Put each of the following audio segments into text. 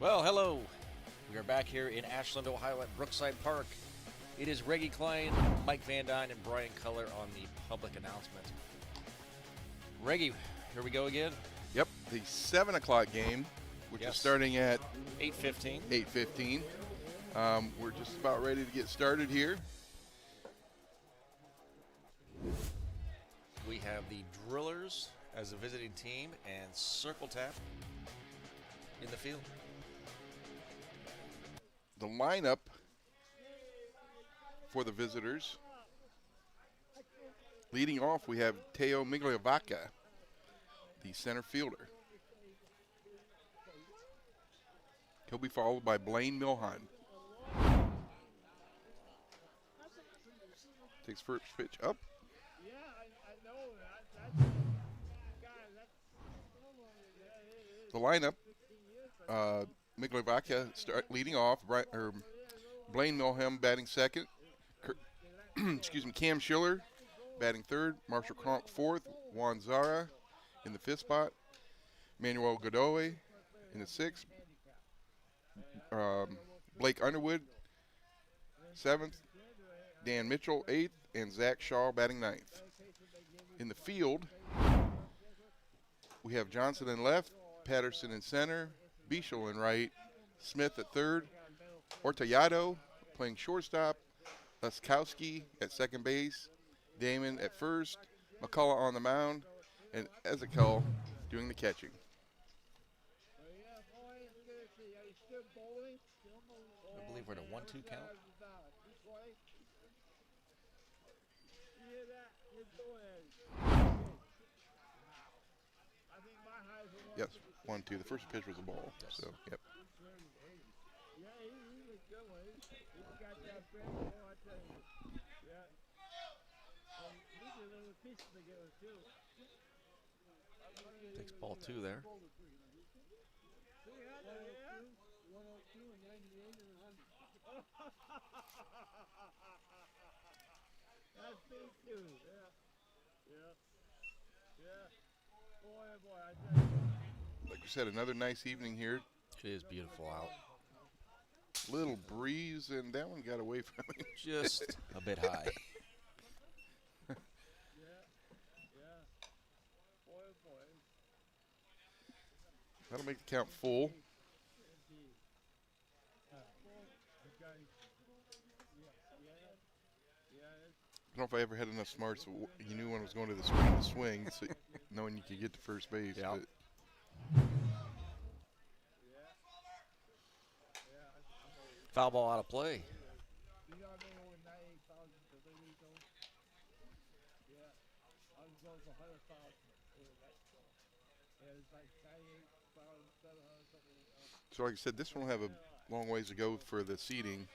Well, hello. We are back here in Ashland, Ohio at Brookside Park. It is Reggie Klein, Mike Van Dyne, and Brian Culler on the public announcement. Reggie, here we go again. Yep, the 7 o'clock game, which is starting at 8:15. 8:15. We're just about ready to get started here. We have the Drillers as a visiting team and Circle Tap in the field. The lineup for the visitors. Leading off, we have Teo Migliavaca, the center fielder. He'll be followed by Blaine Milheim. Takes first pitch up. The lineup, Migliavaca start leading off. Blaine Milheim batting second. Cam Schiller batting third. Marshall Cronk fourth. Juan Zara in the fifth spot. Manuel Godoy in the sixth. Blake Underwood seventh. Dan Mitchell eighth. And Zach Shaw batting ninth. In the field, we have Johnson in left, Patterson in center, Bichel in right, Smith at third, Ortallado playing shortstop, Laskowski at second base, Damon at first, McCullough on the mound, and Ezekiel doing the catching. I believe we're at a 1-2 count. Yes, 1-2. The first pitch was a ball. Yes. So, yep. Takes ball two there. That's big too. Yeah. Boy, I tell you. Like we said, another nice evening here. It is beautiful out. Little breeze, and that one got away from me. Just a bit high. Yeah. Boy. That'll make the count full. I don't know if I ever had enough smarts. You knew when I was going to the swing, so knowing you could get to first base. Yeah. Foul ball out of play. So like I said, this one will have a long ways to go for the seeding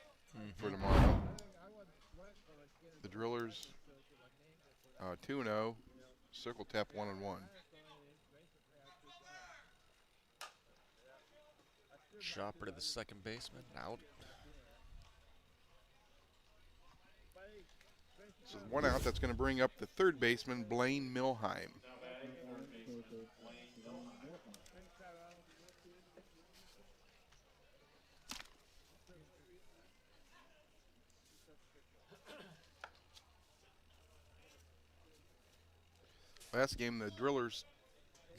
for tomorrow. The Drillers 2-0, Circle Tap 1-1. Chopper to the second baseman, out. So one out, that's going to bring up the third baseman, Blaine Milheim. Last game, the Drillers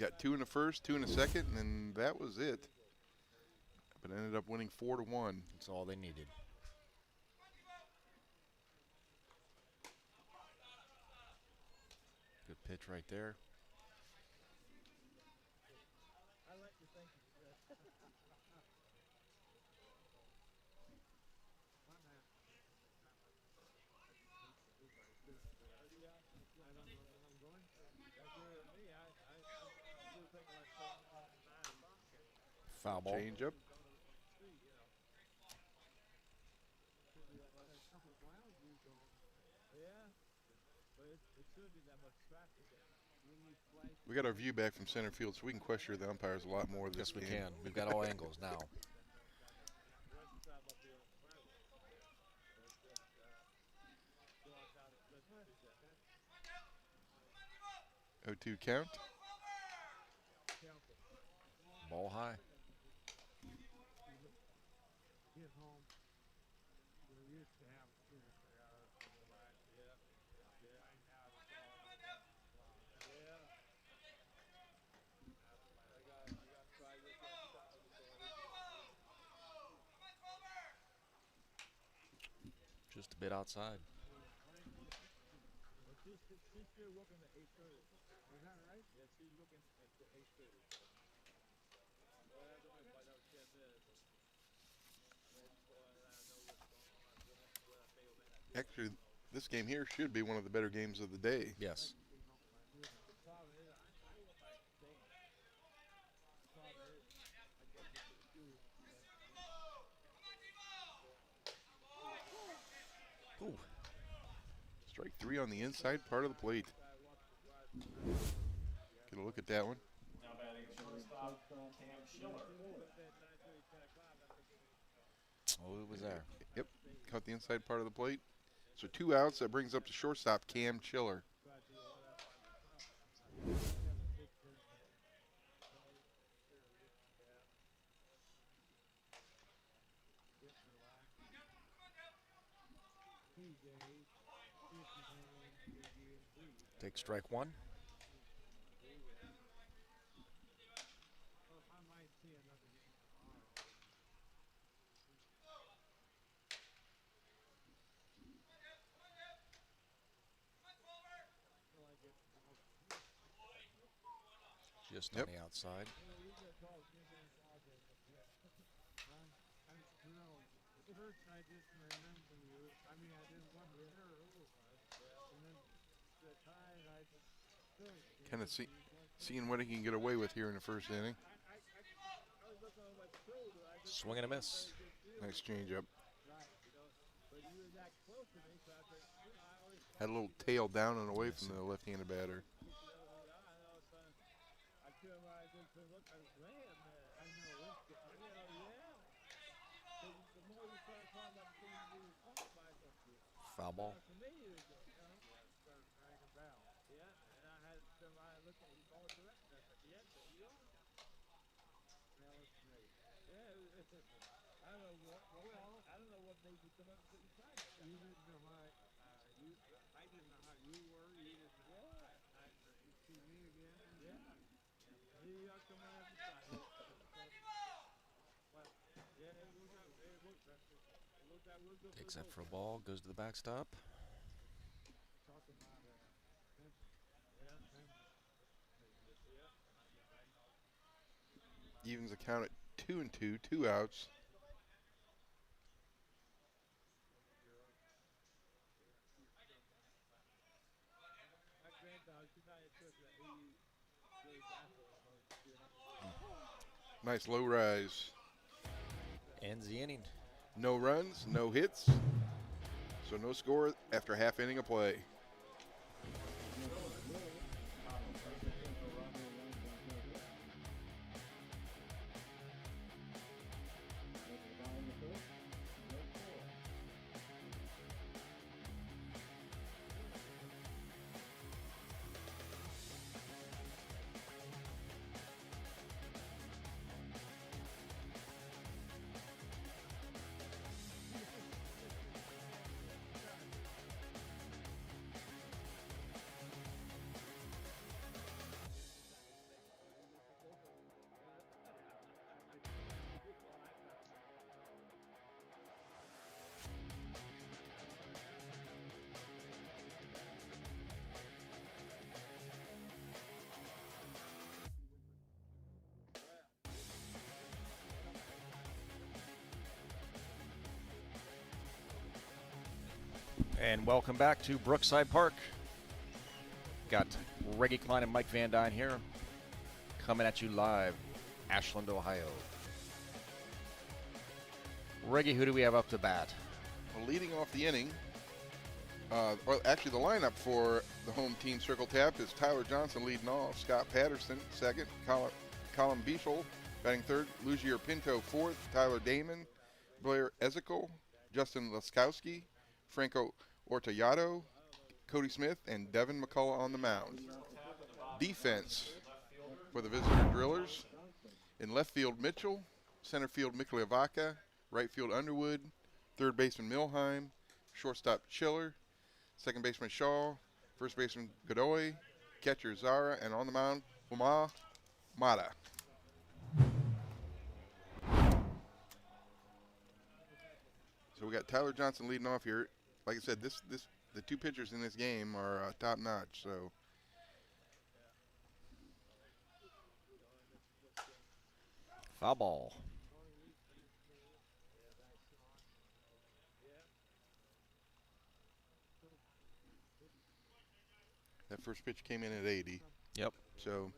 got 2 in the first, 2 in the second, and then that was it. But ended up winning 4-1. That's all they needed. Good pitch right there. Foul ball. Change up. We got our view back from center field, so we can question the umpires a lot more this Yes, we game. can. We've got all angles now. 0-2 count. Ball high. Just a bit outside. Actually, this game here should be one of the better games of the day. Yes. Ooh. Strike 3 on the inside part of the plate. Get a look at that one. Now batting shortstop, Cam Schiller. Oh, it was there. Yep, caught the inside part of the plate. So 2 outs, that brings up the shortstop, Cam Chiller. Take strike one. Just on the outside. Kind of seeing what he can get away with here in the first inning. Swing and a miss. Nice change up. Had a little tail down and away from the left-handed batter. Foul ball. Takes that for a ball, goes to the backstop. Evens the count at 2-2, 2 outs. Nice low rise. Ends the inning. No runs, no hits. So no score after half inning of play. And welcome back to Brookside Park. Got Reggie Klein and Mike Van Dyne here, coming at you live, Ashland, Ohio. Reggie, who do we have up to bat? Well, leading off the inning, or actually the lineup for the home team Circle Tap is Tyler Johnson leading off, Scott Patterson second, Colin Bieshel batting third, Luzier Pinto fourth, Tyler Damon, Blair Ezekiel, Justin Laskowski, Franco Ortellado, Cody Smith, and Devin McCullough on the mound. Defense for the visitor Drillers. In left field, Mitchell. Center field, Mikliavaca. Right field, Underwood. Third baseman, Milheim. Shortstop, Chiller. Second baseman, Shaw. First baseman, Godoy. Catcher, Zara. And on the mound, Uma Mata. So we got Tyler Johnson leading off here. Like I said, the two pitchers in this game are top notch. So Foul ball. that first pitch came in at 80. Yep. So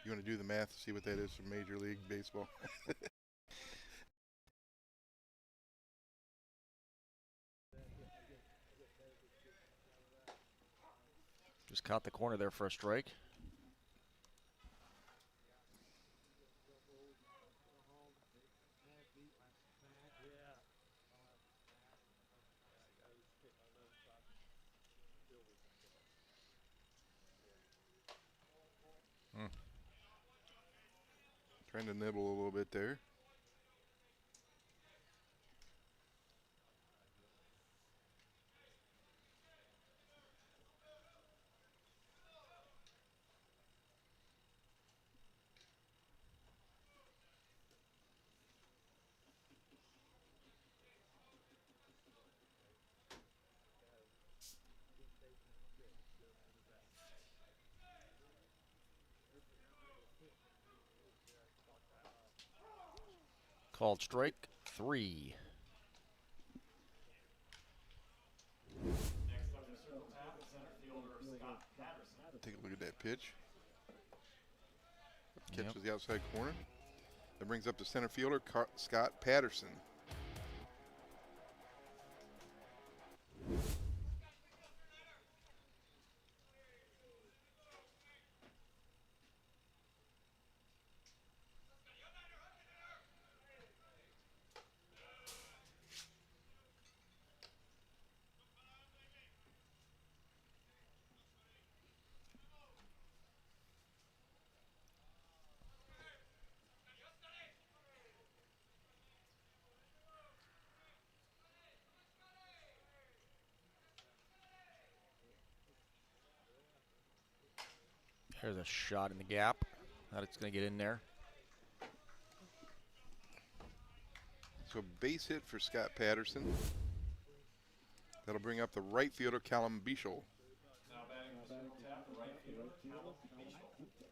you want to do the math to see what that is for Major League Baseball? Just caught the corner there for a strike. Trying to nibble a little bit there. Called strike 3. Next up to Circle Tap is center fielder Scott Patterson. Take a look at that pitch. Yep. Catches the outside corner. That brings up the center fielder, Scott Patterson. Here's a shot in the gap. Thought it's going to get in there. So base hit for Scott Patterson. That'll bring up the right fielder, Callum Bieshel. Now batting for Circle Tap, the right fielder Callum Bieshel.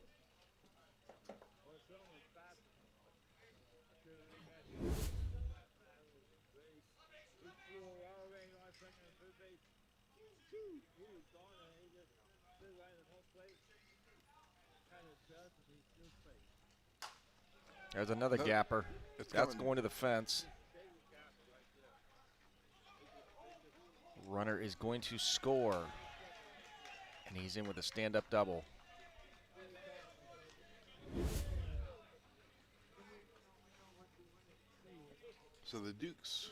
He was gone and he just stood right in home plate, kind of adjust, and he threw face. There's another No, gapper. it's That's coming. going to the fence. Big gap right there. Runner is going to score. And he's in with a stand-up double. So the Dukes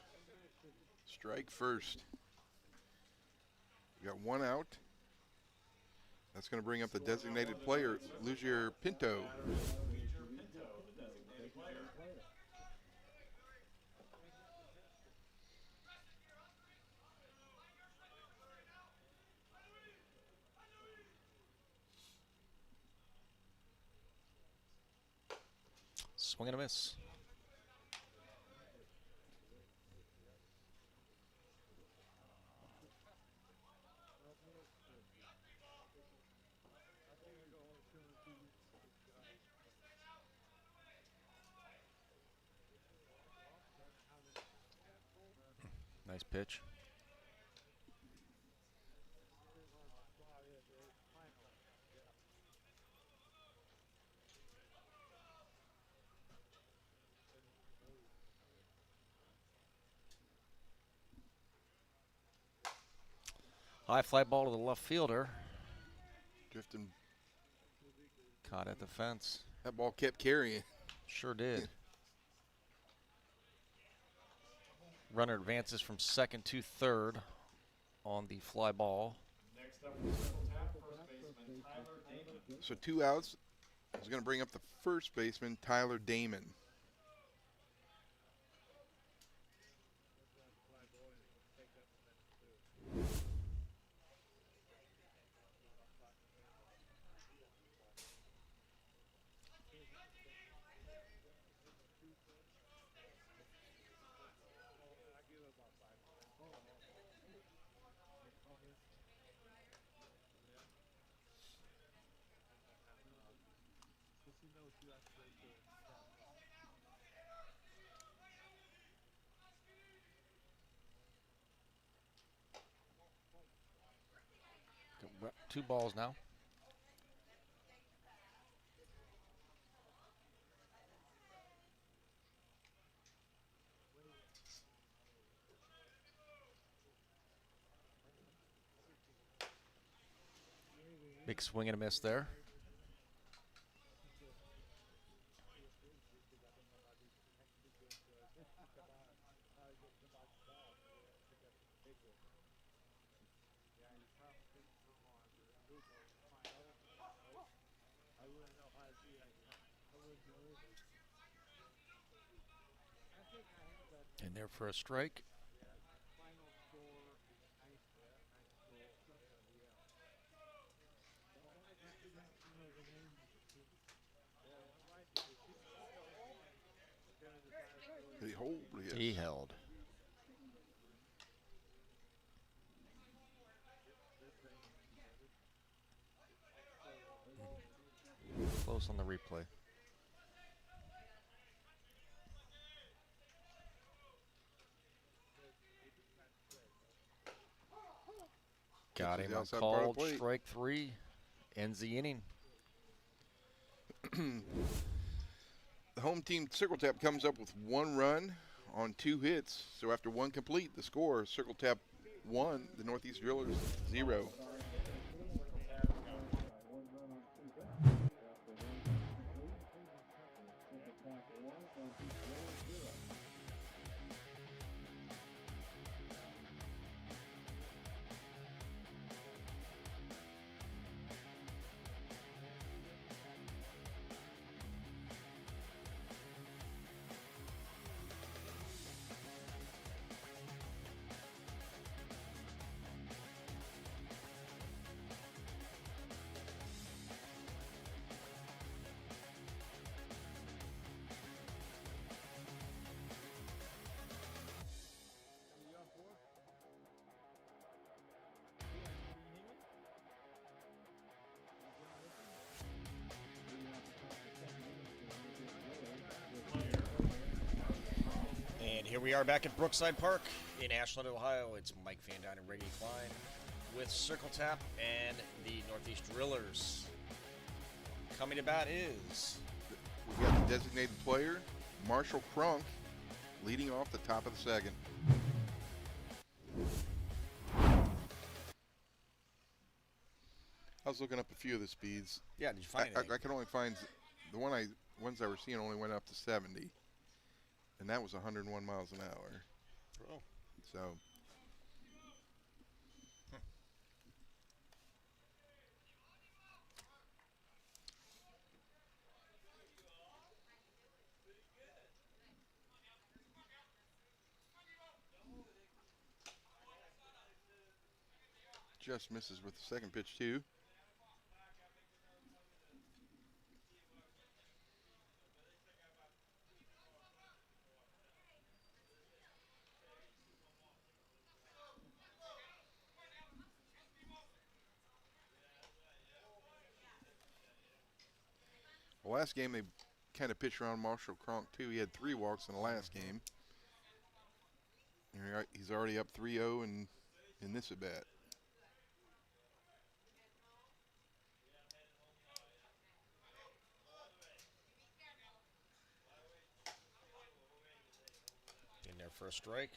strike first. We got one out. That's going to bring up the designated player, Lucier Pinto. Feature Pinto, the designated player. Swing and a miss. Nice pitch. High fly ball to the left fielder. Drifting. Caught at the fence. That ball kept carrying. Sure did. Runner advances from second to third on the fly ball. Next up for Circle Tap, first baseman Tyler Damon. So 2 outs. Is going to bring up the first baseman, Tyler Damon. Two balls now. Big swing and a miss there. And there for a strike. Did he hold? Yes. He held. Close on the replay. Got Gets him the on outside part of the called plate. strike three. Ends the inning. The home team Circle Tap comes up with 1 run on 2 hits. So after 1 complete, the score, Circle Tap 1, the Northeast Drillers 0. And here we are back at Brookside Park in Ashland, Ohio. It's Mike Van Dyne and Reggie Klein with Circle Tap and the Northeast Drillers. Coming to bat is We got the designated player, Marshall Crunk, leading off the top of the second. I was looking up a few of the speeds. Yeah, did you find anything? I could only find the ones I were seeing only went up to 70, and that was 101 miles an hour. Oh. So just misses with the second pitch too. The last game they kind of pitched around Marshall Cronk too. He had 3 walks in the last game. He's already up 3-0 in this at bat. In there for a strike.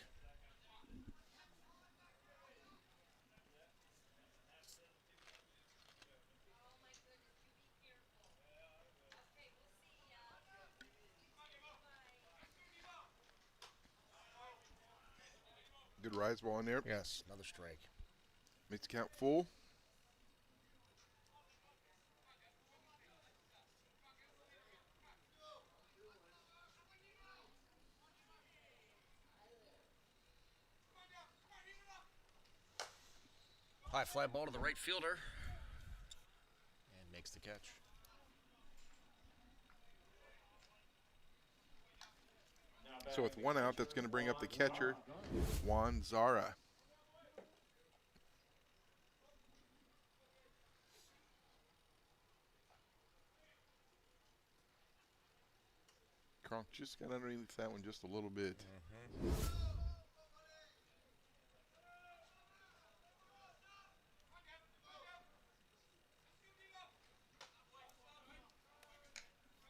Good rise ball in there. Yes, another strike. Makes the count full. High fly ball to the right fielder. And makes the catch. So with 1 out, that's going to bring up the catcher, Juan Zara. Cronk just got underneath that one just a little bit.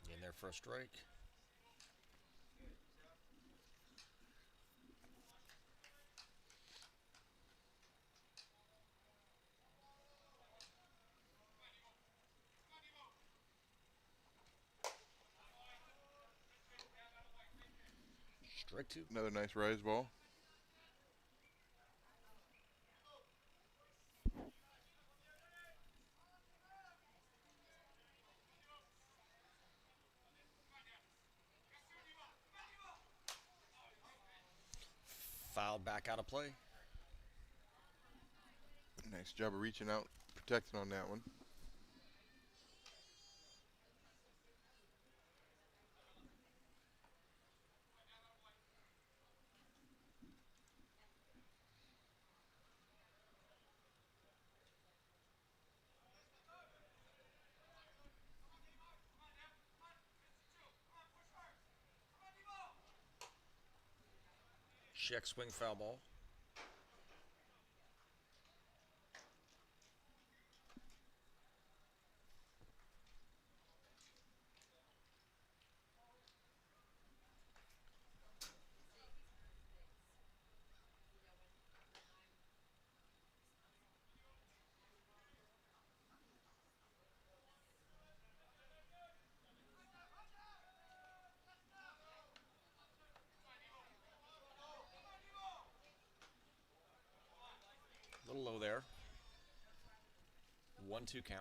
In there for a strike. Strike 2. Another nice rise ball. Foul back out of play. Nice job of reaching out, protecting on that one. Check swing foul ball. A little low there. 1-2 count.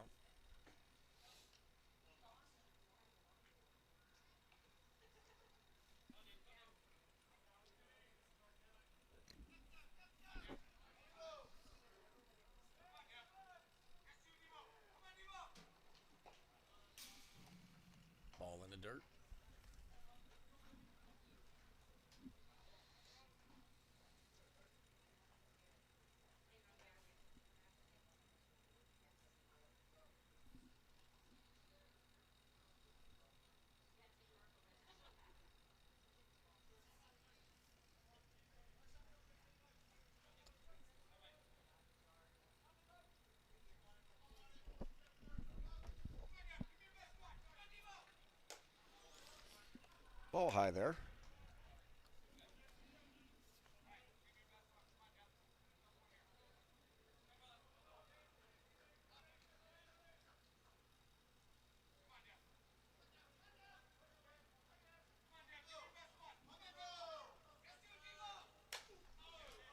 Ball in the dirt. Ball high there.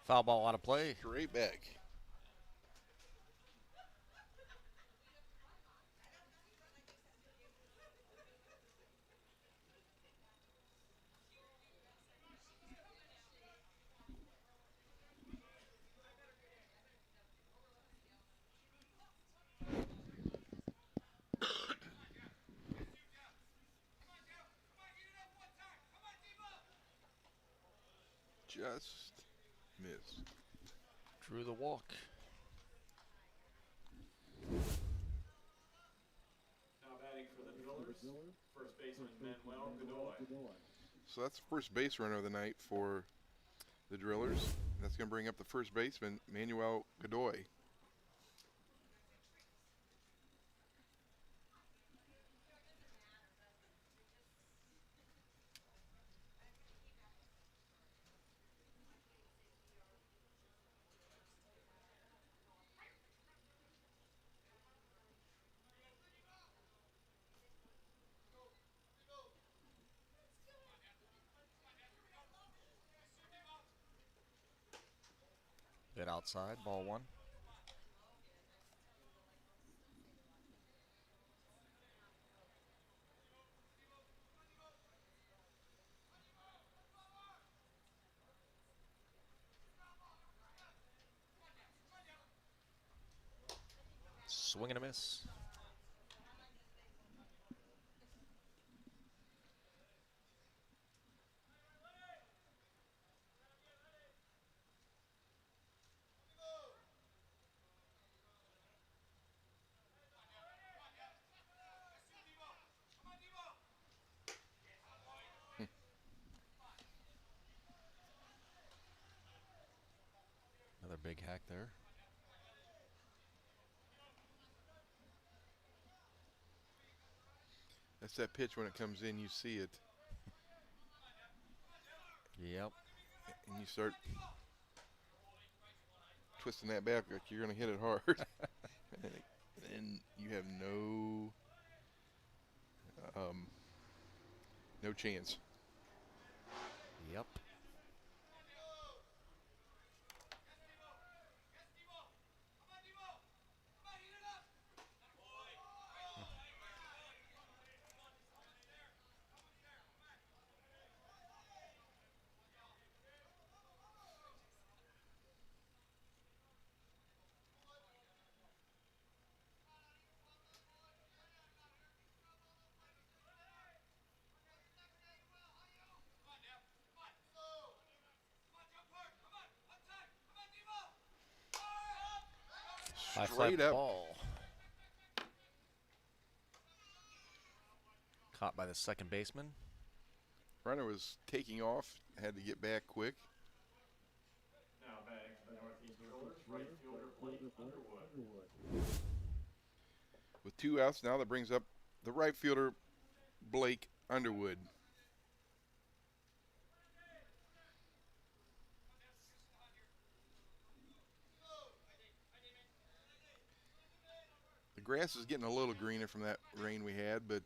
Foul ball out of play. Straight back. Just missed. Drew the walk. Now batting for the Drillers, first baseman Manuel Godoy. So that's the first base runner of the night for the Drillers. That's going to bring up the first baseman, Manuel Godoy. Hit outside, ball one. Swing and a miss. Another big hack there. That's that pitch when it comes in, you see it, Yep. and you start twisting that back like you're going to hit it hard. And you have no chance. Yep. High fly Straight up. ball. Caught by the second baseman. Runner was taking off, had to get back quick. Now batting for the Northeast Drillers, right fielder Blake Underwood. With 2 outs now, that brings up the right fielder, Blake Underwood. The grass is getting a little greener from that rain we had, but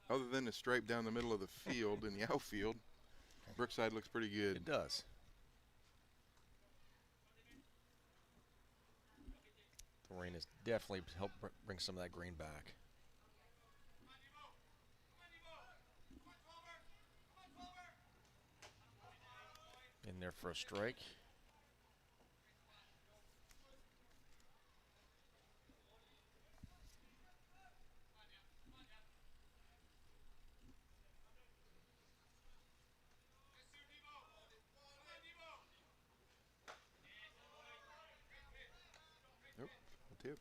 other than the stripe down the middle of the field in the outfield, Brookside looks pretty good. It does. The rain has definitely helped bring some of that green back. In there for a strike. Nope, tip.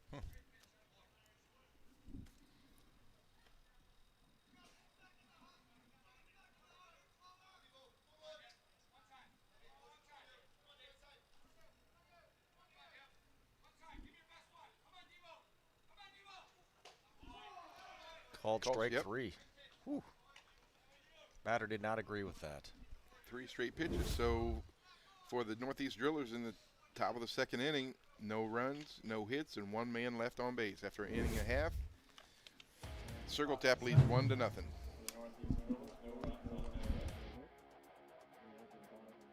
Called strike Yep. 3. Whew. Batter did not agree with that. 3 straight pitches. So for the Northeast Drillers in the top of the second inning, no runs, no hits, and 1 man left on base after an inning and a half. Circle Tap leads 1-0. For the Northeast Drillers, no runs on no hits.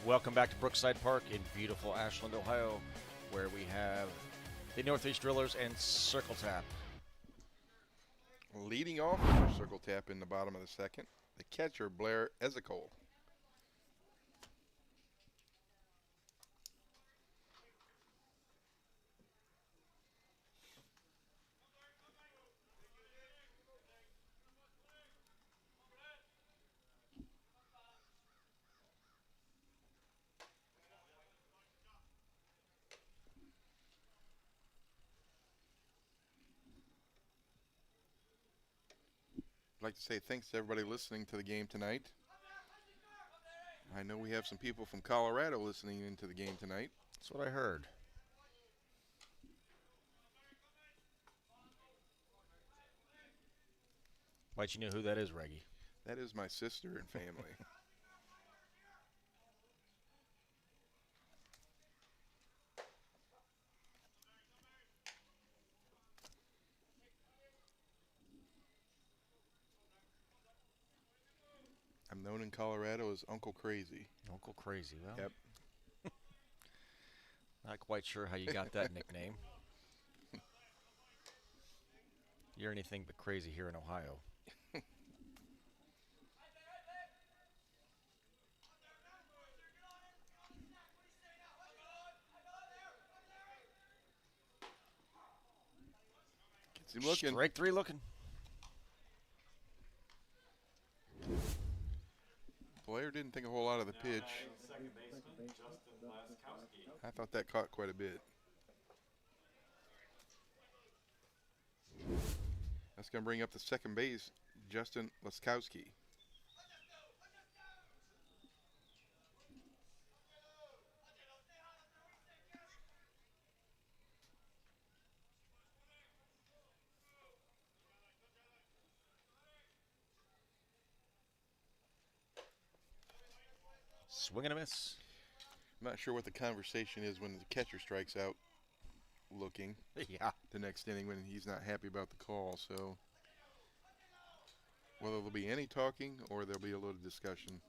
Welcome back to Brookside Park in beautiful Ashland, Ohio, where we have the Northeast Drillers and Circle Tap. Leading off for Circle Tap in the bottom of the second, the catcher, Blair Ezekiel. I'd like to say thanks to everybody listening to the game tonight. I know we have some people from Colorado listening into the game tonight. That's what I heard. Might you know who that is, Reggie? That is my sister and family. I'm known in Colorado as Uncle Crazy. Uncle Crazy. Well, Yep. Not quite sure how you got that nickname. You're anything but crazy here in Ohio. Gets him looking. Strike 3 looking. Blair didn't think a whole lot of the Now pitch. batting second baseman Justin Laskowski. I thought that caught quite a bit. That's going to bring up the second base, Justin Laskowski. Swing and a miss. I'm not sure what the conversation is when the catcher strikes out looking Yeah. the next inning when he's not happy about the call. So whether there'll be any talking or there'll be a little discussion.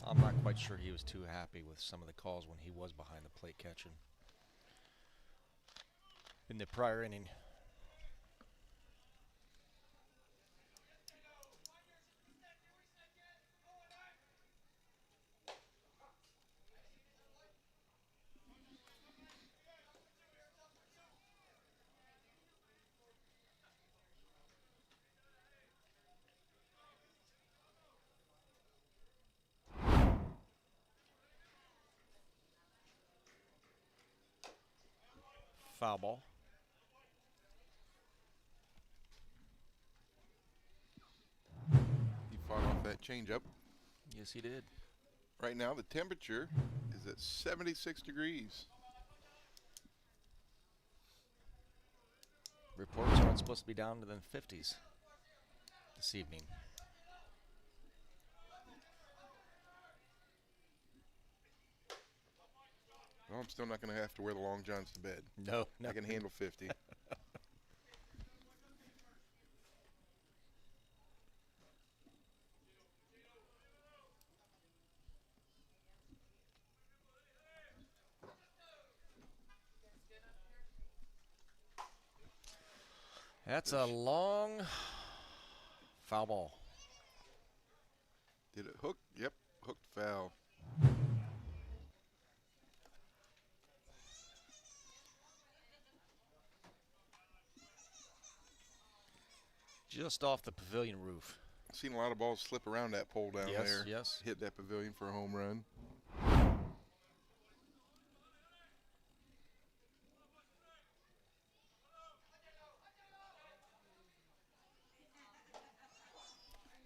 I'm not quite sure he was too happy with some of the calls when he was behind the plate catching. In the prior inning. Foul ball. He fought off that changeup. Yes, he did. Right now, the temperature is at 76 degrees. Reports are it's supposed to be down to the 50s this evening. Well, I'm still not going to have to wear the long johns to bed. No. I can handle 50. That's a long foul ball. Did it hook? Yep, hooked foul. Just off the pavilion roof. I've seen a lot of balls slip around that pole down Yes, there. yes. Hit that pavilion for a home run.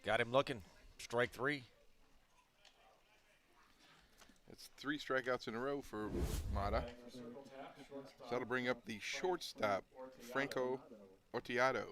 Got him looking. Strike 3. It's 3 strikeouts in a row for Mata. So that'll bring up the shortstop, Franco Orteado.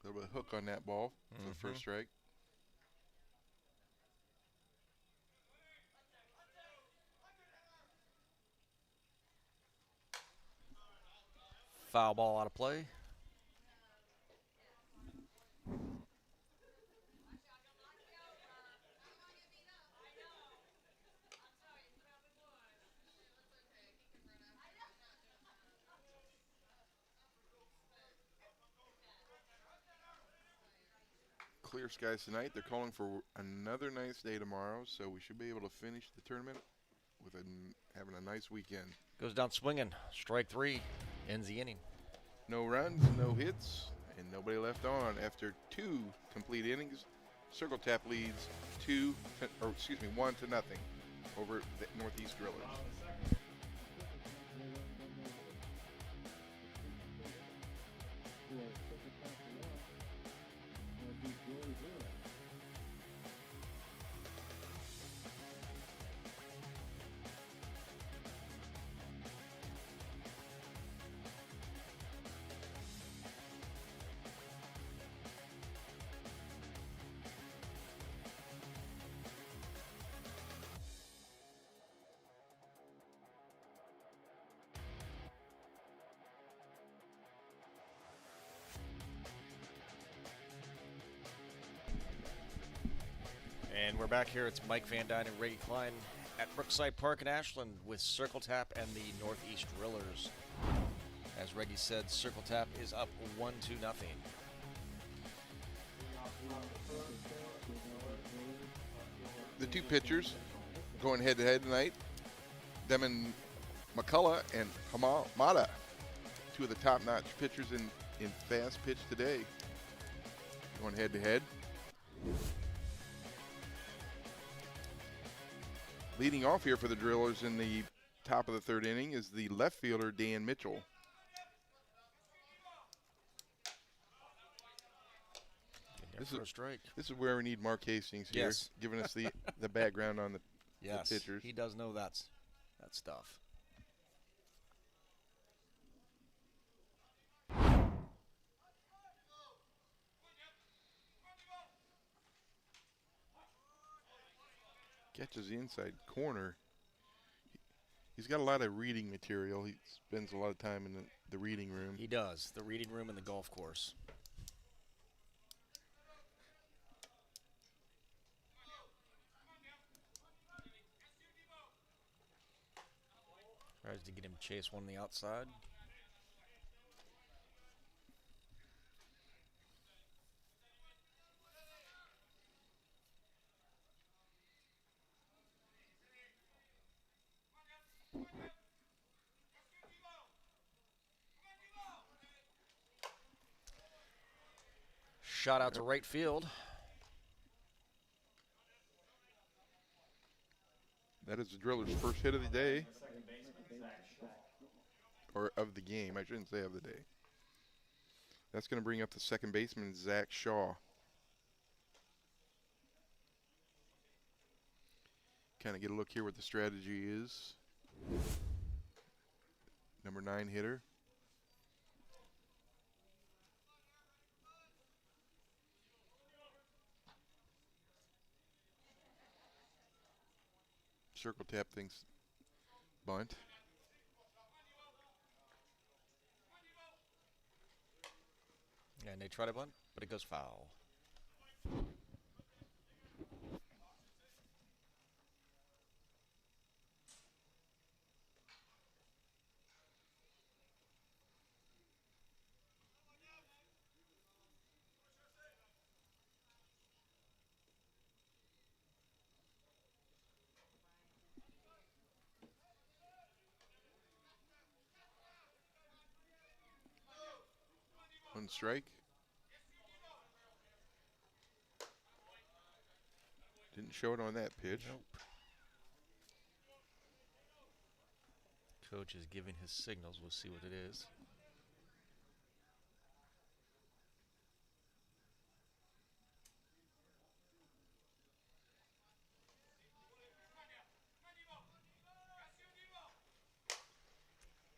A little bit of hook on that ball for the first strike. Foul ball out of play. Clear skies tonight. They're calling for another nice day tomorrow, so we should be able to finish the tournament with having a nice weekend. Goes down swinging. Strike 3. Ends the inning. No runs, no hits, and nobody left on after 2 complete innings. Circle Tap leads 1 to nothing over the Northeast Drillers. And we're back here. It's Mike Van Dyne and Reggie Klein at Brookside Park in Ashland with Circle Tap and the Northeast Drillers. As Reggie said, Circle Tap is up 1-0. The 2 pitchers going head-to-head tonight, Demon McCullough and Hamada, 2 of the top-notch pitchers in fast pitch today, going head-to-head. Leading off here for the Drillers in the top of the 3rd inning is the left fielder, Dan Mitchell. This is a strike. This is where we need Mark Hastings here, Yes. giving us the background on the pitchers. He does know that stuff. Catches the inside corner. He's got a lot of reading material. He spends a lot of time in the reading room. He does. The reading room and the golf course. Tries to get him to chase one on the outside. shot out to right field. That is the Driller's first hit of the day, Second baseman, Zach Shaw. or of the game. I shouldn't say of the day. That's going to bring up the second baseman, Zach Shaw. Kind of get a look here what the strategy is. Number 9 hitter. Circle tap thinks bunt. And they try to bunt, but it goes foul. One strike. Didn't show it on that pitch. Nope. Coach is giving his signals. We'll see what it is.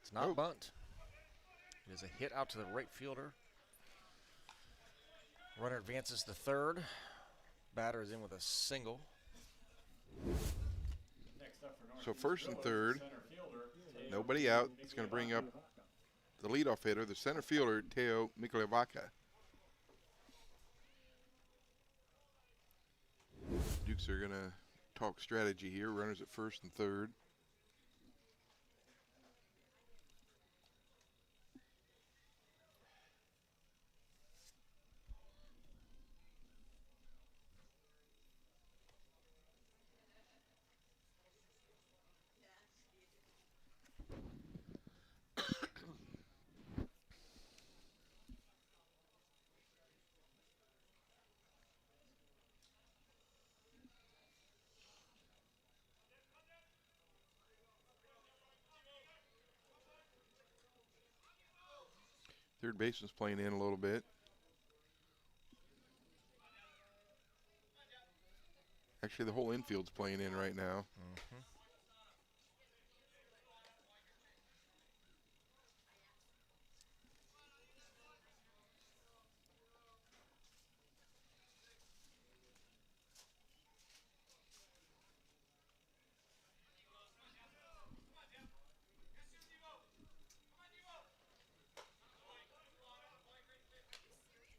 It's not Oh. bunt. It is a hit out to the right fielder. Runner advances to third. Batter is in with a single. Next up for Northeast So first and Drillers, third, center fielder, Teo nobody out. It's going to bring up the leadoff hitter, the center fielder, Teo Mikolevaka. Dukes are going to talk strategy here. Runners at first and third. Third baseman's playing in a little bit. Actually, the whole infield's playing in right now.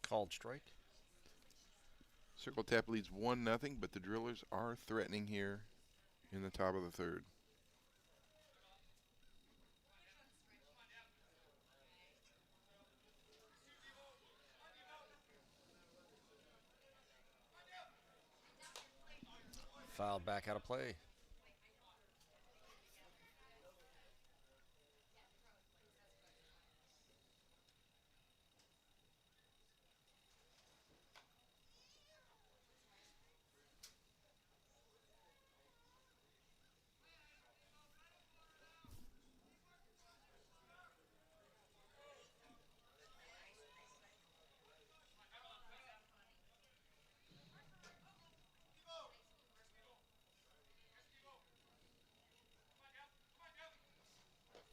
Called strike. Circle tap leads 1-0, but the Drillers are threatening here in the top of the third. Fouled back out of play.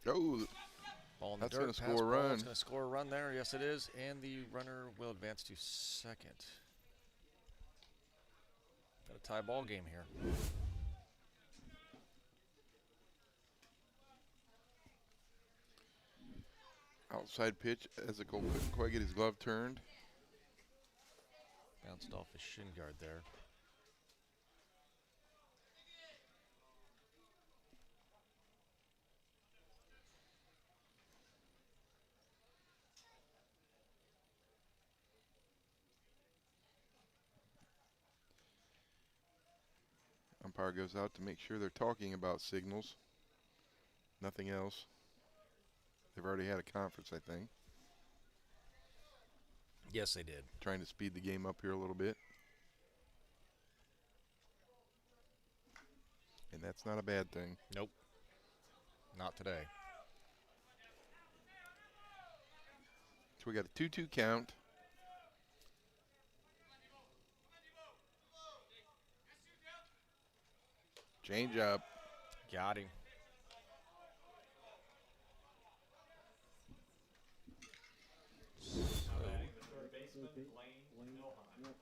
Oh, Ball in the That's dirt. gonna Pass score a ball. run. It's going to score a run there. Yes, it is. And the runner will advance to second. Got a tie ball game here. outside pitch. Ezekiel couldn't quite get his glove turned. Bounced off his shin guard there. Umpire goes out to make sure they're talking about signals. Nothing else. They've already had a conference, I think. Yes, they did. Trying to speed the game up here a little bit. And that's not a bad thing. Nope. Not today. So we got a 2-2 count. Change up. Got him. Now batting the third baseman, Blaine Milheim.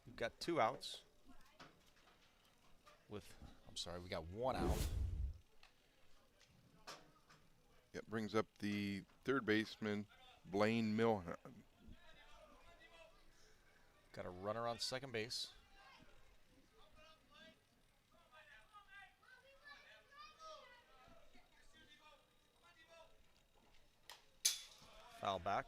We've got 2 outs. We got 1 out. That brings up the third baseman, Blaine Milheim. Got a runner on second base. Foul back.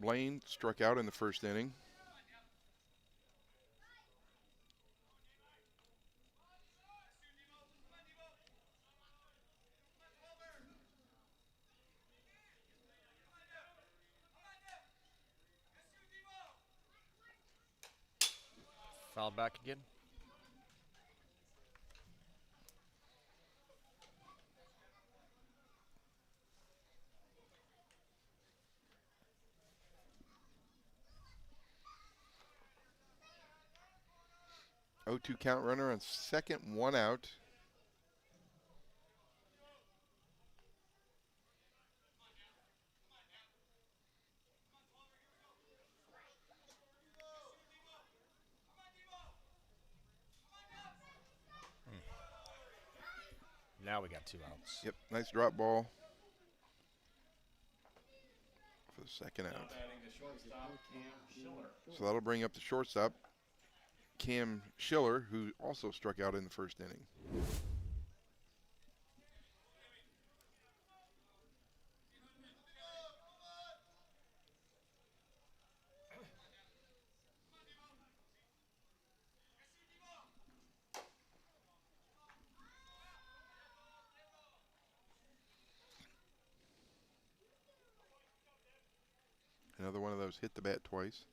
Blaine struck out in the first inning. Foul back again. Oh, 2 count runner on second, 1 out. Now we got 2 outs. Yep, nice drop ball for the second Now out. batting the shortstop, Cam Schiller. So that'll bring up the shortstop, Cam Schiller, who also struck out in the first inning. Another one of those hit the bat twice.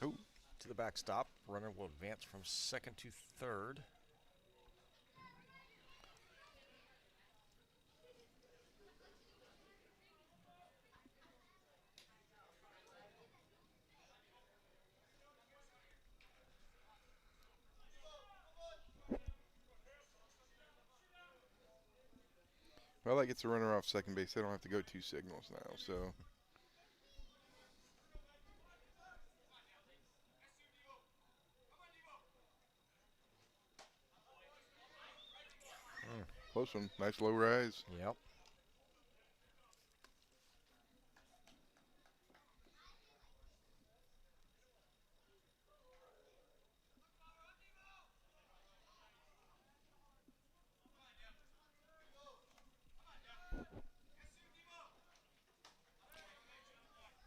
Oh, To the backstop. Runner will advance from second to third. well, that gets a runner off second base. They don't have to go 2 signals now, so. Close one. Nice low rise. Yep.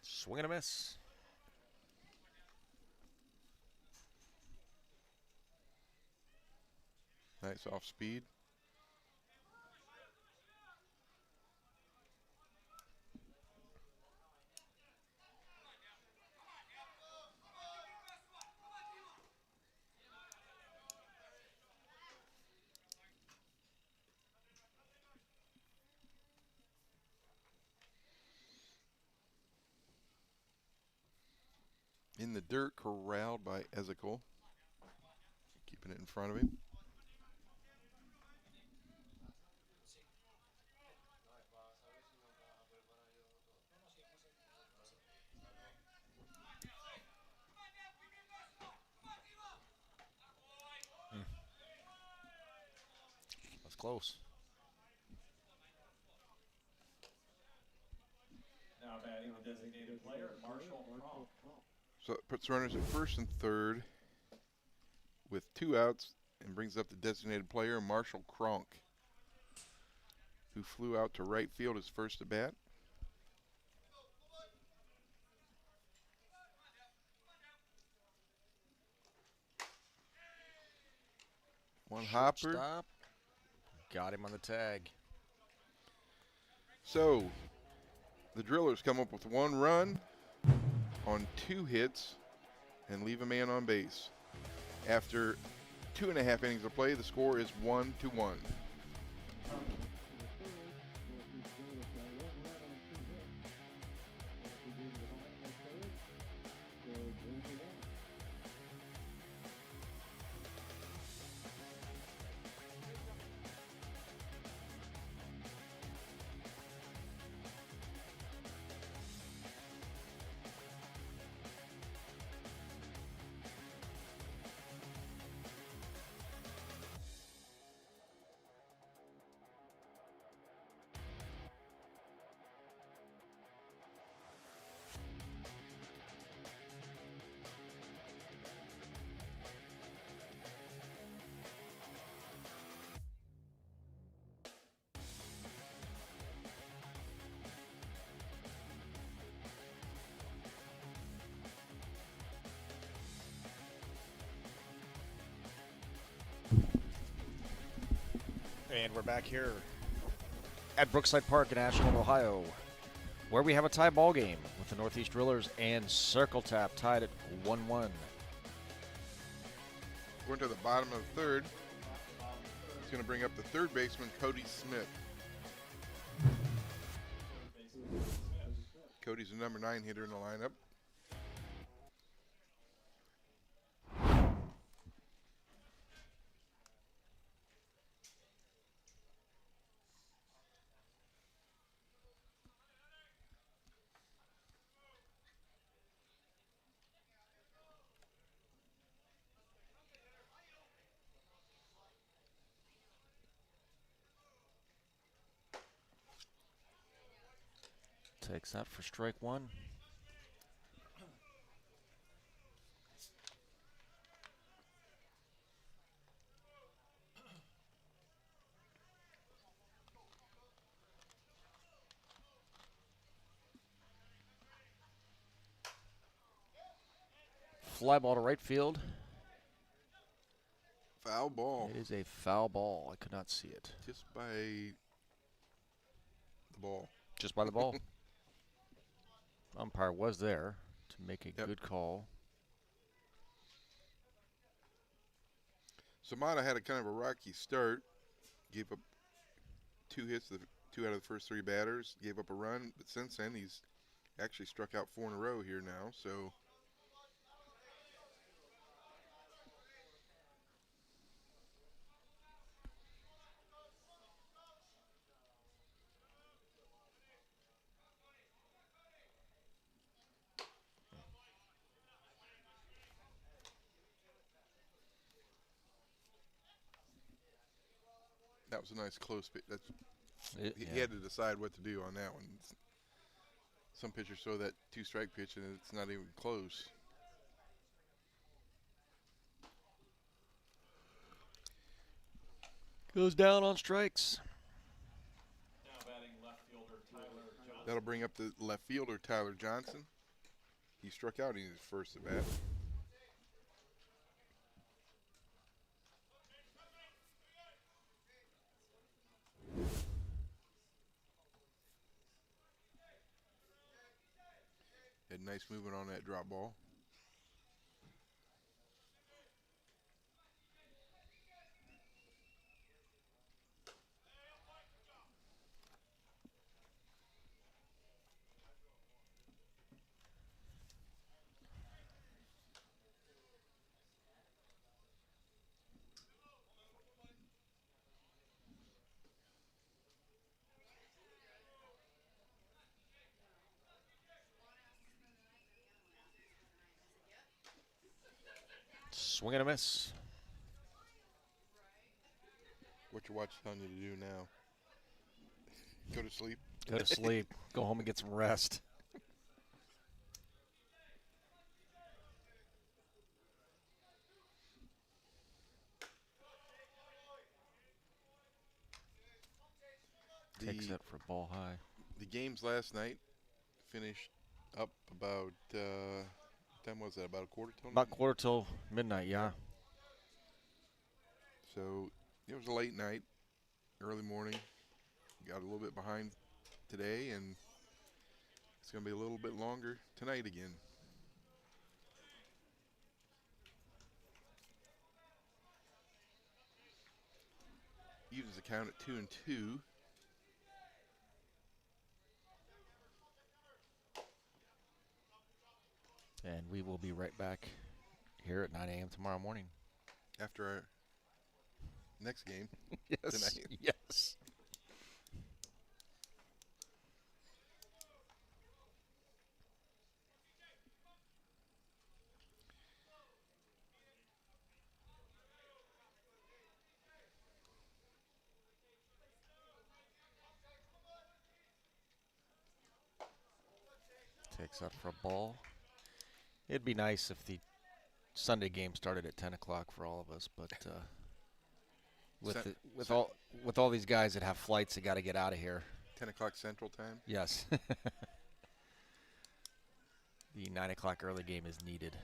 Swing and a miss. Nice off speed. In the dirt, corralled by Ezekiel. Keeping it in front of him. That's close. batting the designated player, Marshall Cronk. So it puts runners at first and third with 2 outs and brings up the designated player, Marshall Cronk, who flew out to right field his first at bat. One hopper. Stop. Got him on the tag. So the Drillers come up with 1 run on 2 hits and leave a man on base. After 2.5 innings of play, the score is 1-1. And we're back here at Brookside Park in Ashland, Ohio, where we have a tie ball game with the Northeast Drillers and Circle Tap tied at 1-1. Going to the bottom of the third. He's going to bring up the third baseman, Cody Smith. Cody's the number 9 hitter in the lineup. Takes that for strike 1. Fly ball to right field. Foul ball. It is a foul ball. I could not see it. Just by the ball. Just by the ball. Umpire was there to make a good call. Samata had a kind of a rocky start. Gave up 2 hits, 2 out of the first 3 batters. Gave up a run, but since then he's actually struck out 4 in a row here now. So that was a nice close pitch. He had to decide what to do on that one. Some pitchers throw that 2-strike pitch and it's not even close. Goes down on strikes. Now batting left fielder Tyler Johnson. That'll bring up the left fielder, Tyler Johnson. He struck out in his first at bat. Had nice movement on that drop ball. Swing and a miss. What your watch telling you to do now? Go to sleep. Go to sleep. Go home and get some rest. Takes it for ball high. The games last night finished up about, time was that, about a quarter till About quarter till midnight, yeah. So it was a late night, early morning. Got a little bit behind today, and it's going to be a little bit longer tonight again. Evens the count at 2-2. And we will be right back here at 9 a.m. tomorrow morning. After our next game Yes. tonight. Yes. Takes up for a ball. It'd be nice if the Sunday game started at 10 o'clock for all of us, but with all these guys that have flights that got to get out of here. 10 o'clock Central Time. Yes. The 9 o'clock early game is needed.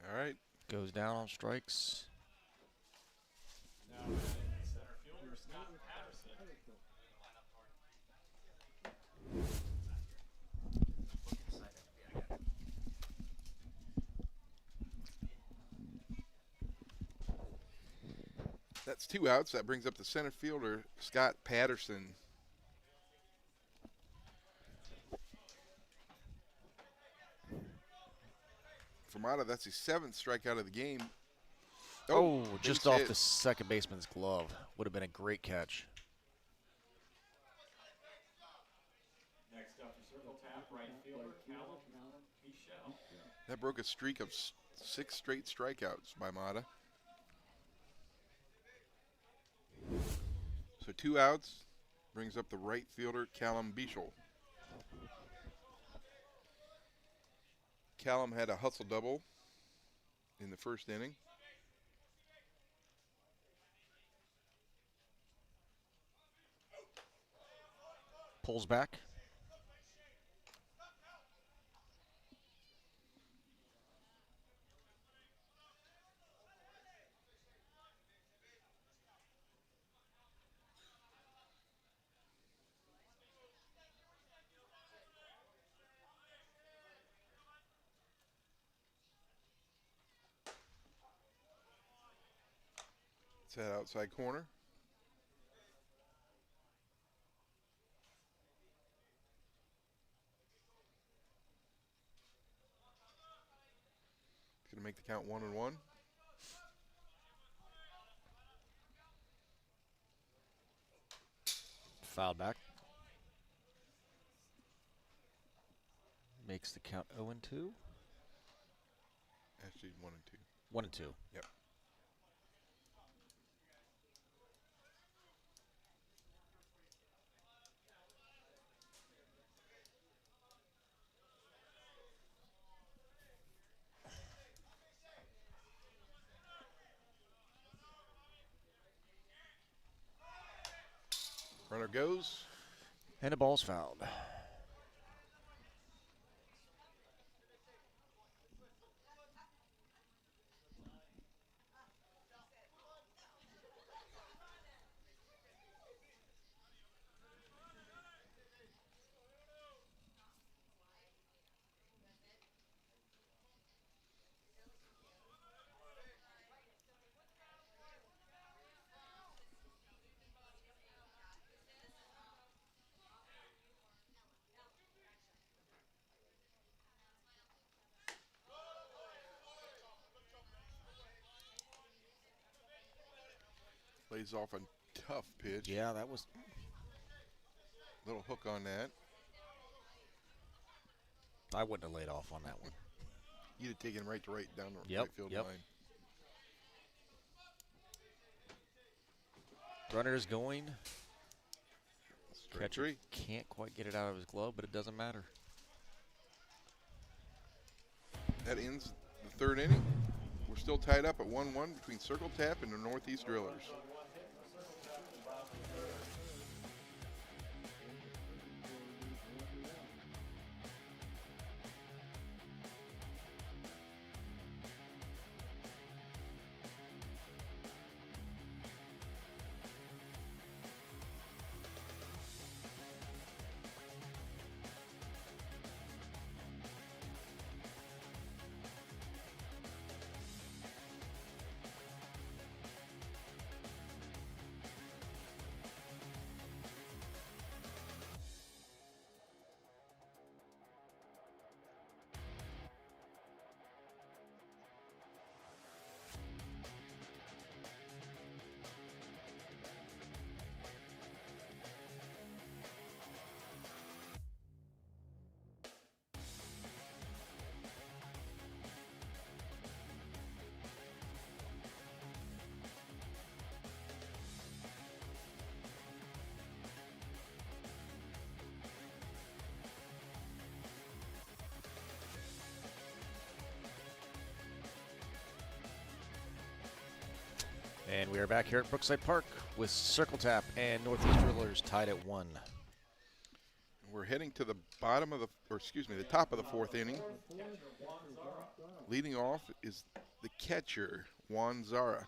All right. Goes down on strikes. Now batting center fielder Scott Patterson. That's 2 outs. That brings up the center fielder, Scott Patterson. For Mata, that's his 7th strikeout of the game. Oh, just base off hit. the second baseman's glove. Would have been a great catch. Next up for circle tap, right fielder Callum Michelle. That broke a streak of 6 straight strikeouts by Mata. So 2 outs brings up the right fielder, Callum Bichel. Callum had a hustle double in the first inning. Pulls back. It's that outside corner. It's going to make the count 1-1. Foul back. Makes the count 0-2. Actually, 1-2. 1-2. Yep. Runner goes. And the ball's fouled. Lays off a tough pitch. Yeah, that was. Little hook on that. I wouldn't have laid off on that one. You'd have taken him right to right down the Yep, right field yep. line. Runner's going. Strike Catcher 3. can't quite get it out of his glove, but it doesn't matter. That ends the 3rd inning. We're still tied up at 1-1 between Circle Tap and the Northeast Drillers. And we are back here at Brookside Park with Circle Tap and Northeast Drillers tied at 1. We're heading to the bottom of the, or excuse me, the top of the 4th inning. Leading off is the catcher, Juan Zara.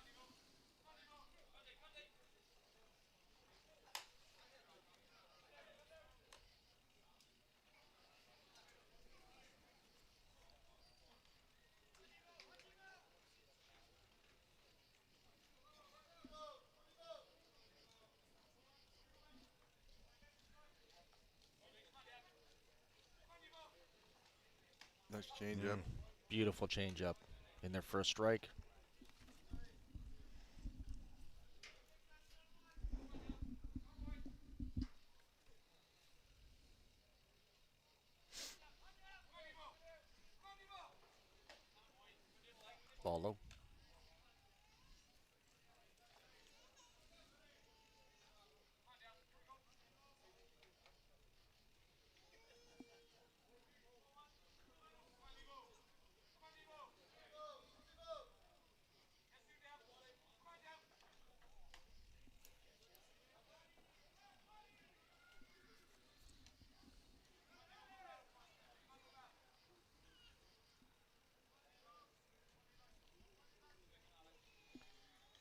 Nice changeup. Beautiful changeup in their first strike. Ball low.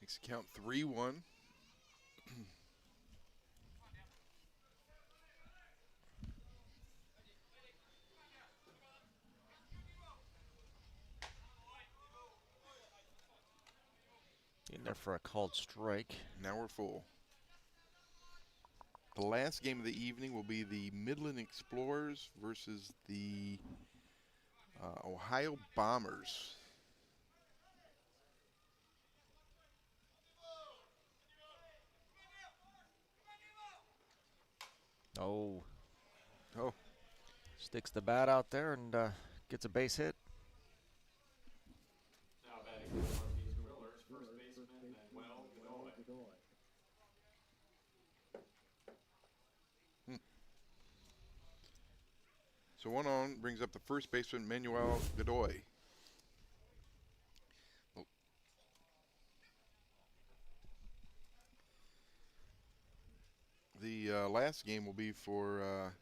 Makes the count 3-1. In there for a called strike. Now we're full. The last game of the evening will be the Midland Explorers versus the Ohio Bombers. Oh. Oh. Sticks the bat out there and gets a base hit. Now batting for the Northeast Drillers, first baseman Manuel Godoy. So 1 on brings up the first baseman, Manuel Godoy. The last game will be for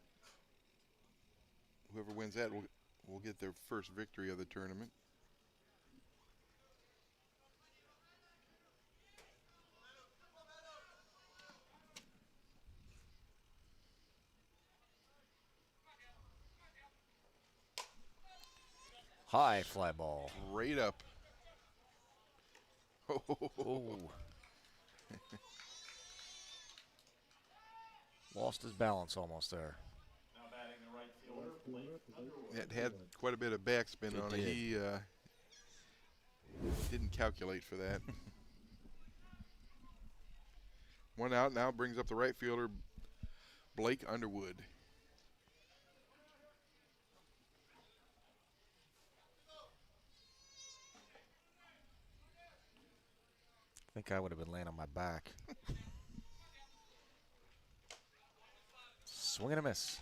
whoever wins that will get their first victory of the tournament. High fly ball. Right up. Oh. Lost his balance almost there. Now batting the right fielder, Blake Underwood. It had quite a bit of backspin It on did. it. He didn't calculate for that. 1 out now brings up the right fielder, Blake Underwood. I think I would have been laying on my back. Swing and a miss.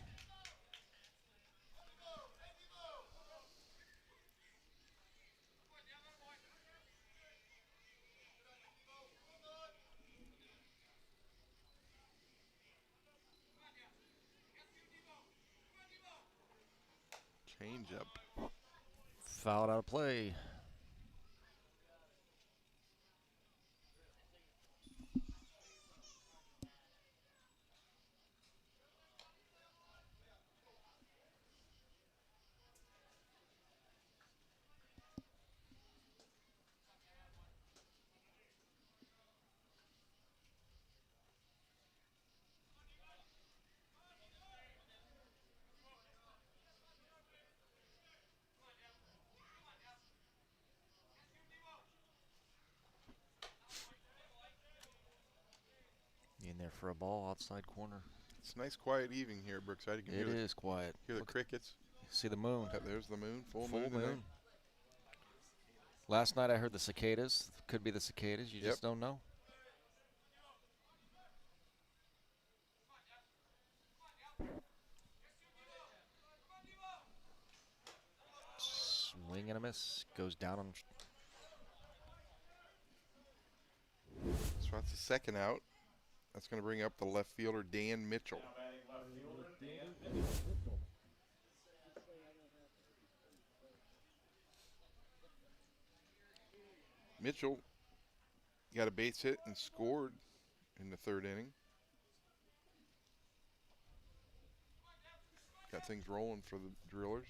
Change up. Fouled out of play. In there for a ball, outside corner. It's a nice quiet evening here, Brookside. You can It is quiet. hear the Look, crickets. see the moon. There's the moon, full Full moon. tonight. moon. Last night I heard the cicadas. Could be the cicadas. You Yep. just don't know. Swing and a miss. Goes down on. So that's the second out. That's going to bring up the left fielder, Dan Mitchell. Now batting left fielder, Dan Mitchell. Mitchell got a base hit and scored in the third inning. Got things rolling for the Drillers.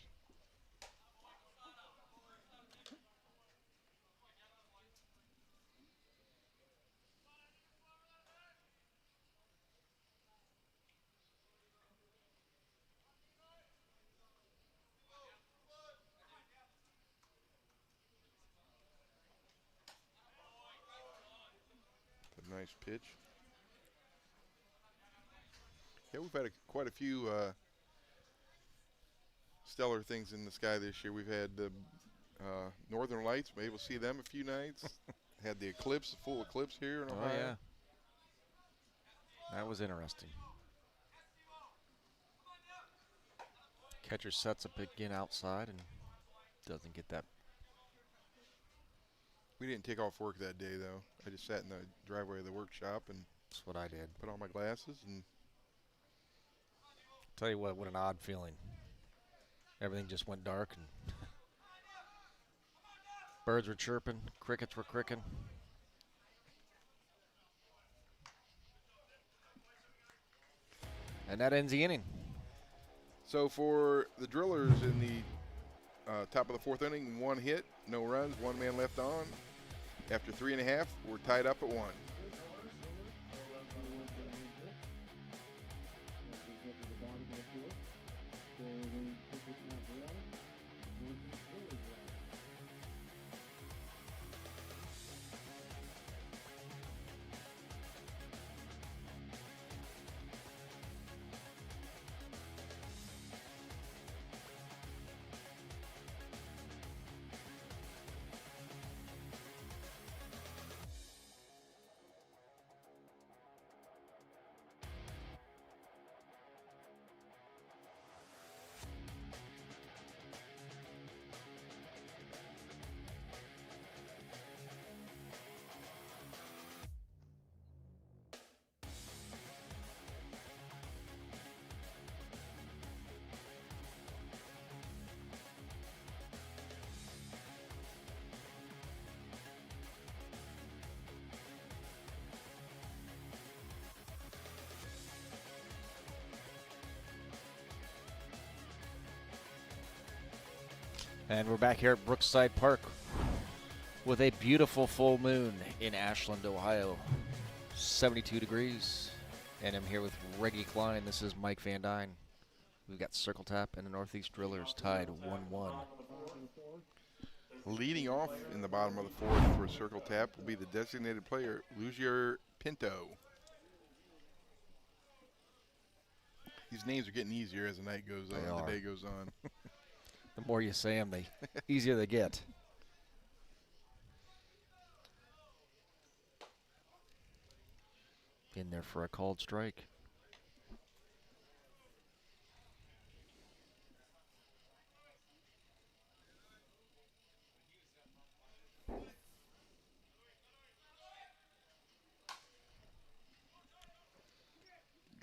A nice pitch. Yeah, we've had quite a few stellar things in the sky this year. We've had the Northern Lights. Been able to see them a few nights. Had the eclipse, full eclipse here in Ohio. Oh, yeah. That was interesting. Catcher sets up again outside and doesn't get that. We didn't take off work that day, though. I just sat in the driveway of the workshop and That's what I did. put on my glasses. And Tell you what an odd feeling. Everything just went dark and birds were chirping, crickets were cricking. And that ends the inning. so for the Drillers in the top of the fourth inning, 1 hit, no runs, 1 man left on. After 3.5, we're tied up at 1. And we're back here at Brookside Park with a beautiful full moon in Ashland, Ohio. 72 degrees. And I'm here with Reggie Klein. This is Mike Van Dyne. We've got Circle Tap and the Northeast Drillers tied 1-1. Leading off in the bottom of the fourth for Circle Tap will be the designated player, Luzier Pinto. These names are getting easier as the night goes on, the day goes on. The more you say them, the easier they get. In there for a called strike.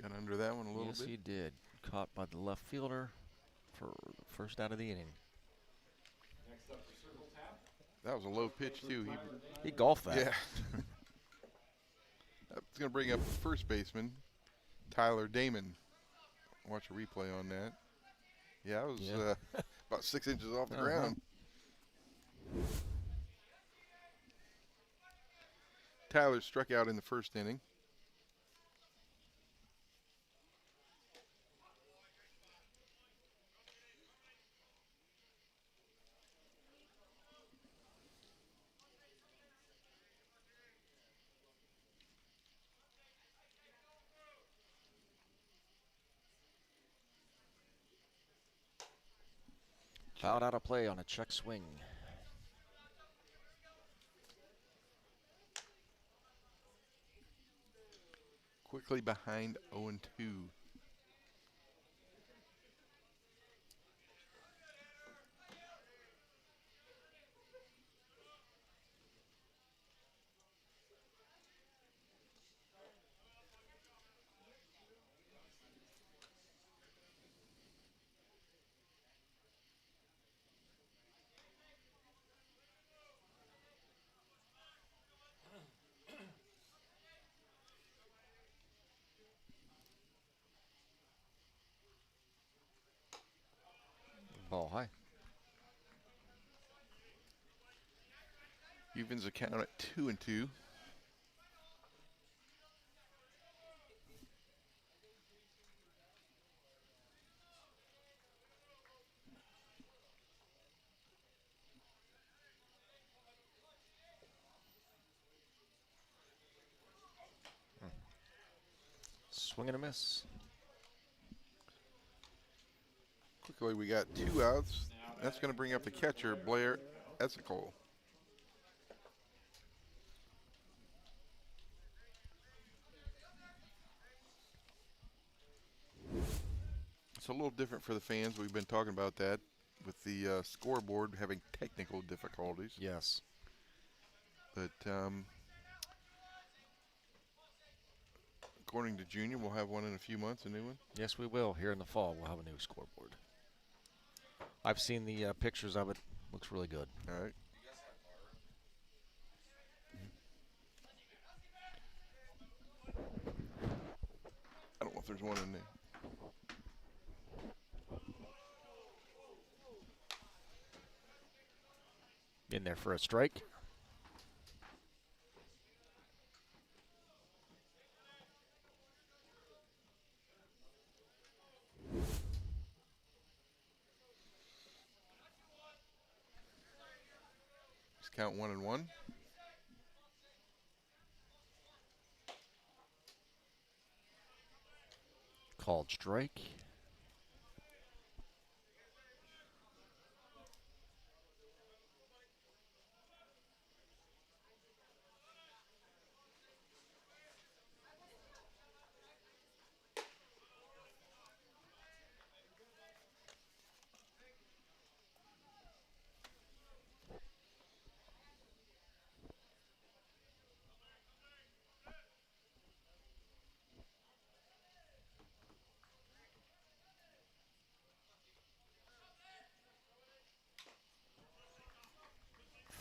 Got under that one a little Yes, bit. he did. Caught by the left fielder. for the first out of the inning. Next up for circle tap. That was a low pitch, too. He golfed that. Yeah. That's going to bring up first baseman, Tyler Damon. Watch a replay on that. Yeah, it was Yeah. about 6 inches off the Uh-huh. ground. Tyler struck out in the first inning. Fouled out of play on a check swing. Quickly behind 0-2. Ball high. Evens the count at 2-2. Swing and a miss. Quickly, we got 2 outs. That's going to bring up the catcher, Blair Etzical. It's a little different for the fans. We've been talking about that with the scoreboard having technical difficulties. Yes. But according to Junior, we'll have one in a few months, a new one. Yes, we will. Here in the fall, we'll have a new scoreboard. I've seen the pictures of it. Looks really good. All right. I don't know if there's one in there. In there for a strike. Just count 1-1. Called strike.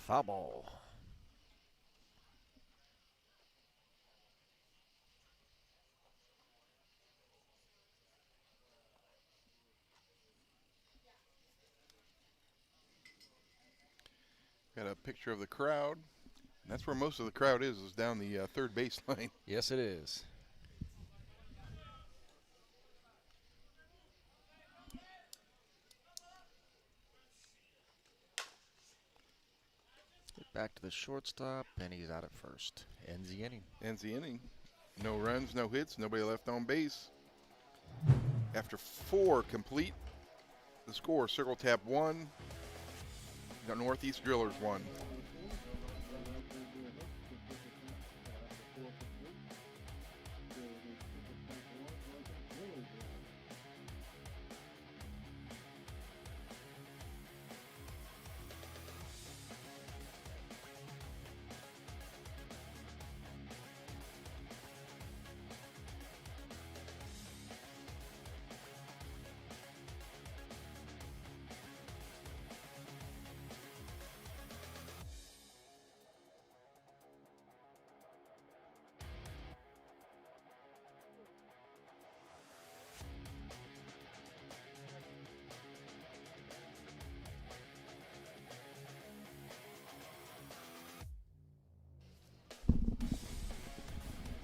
Foul ball. Got a picture of the crowd. That's where most of the crowd is down the third baseline. Yes, it is. Get back to the shortstop, and he's out at first. Ends the inning. Ends the inning. No runs, no hits, nobody left on base. After 4 complete, the score, Circle Tap 1, the Northeast Drillers 1.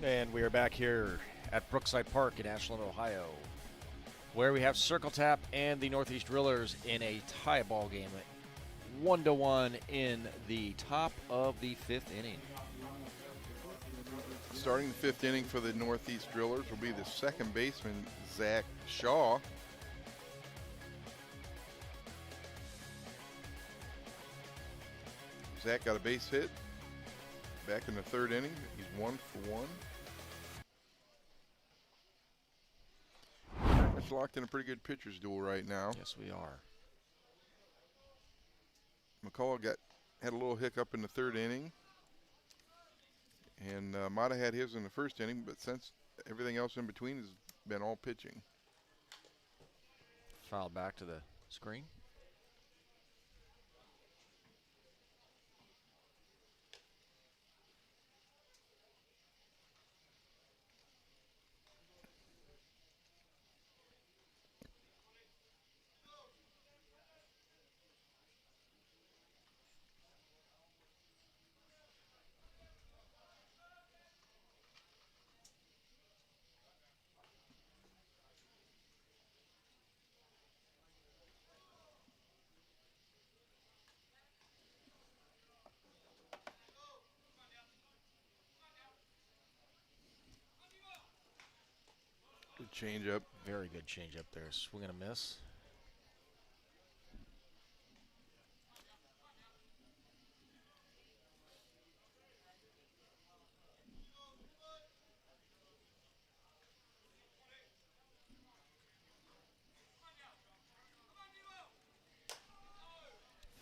And we are back here at Brookside Park in Ashland, Ohio, where we have Circle Tap and the Northeast Drillers in a tie ball game, 1-1 in the top of the 5th inning. Starting the 5th inning for the Northeast Drillers will be the second baseman, Zach Shaw. Zach got a base hit back in the 3rd inning. He's 1 for 1. It's locked in a pretty good pitcher's duel right now. Yes, we are. McCullough had a little hiccup in the 3rd inning, and might have had his in the 1st inning, but since everything else in between has been all pitching. Foul back to the screen. Good changeup. Very good change up there. Swing and a miss.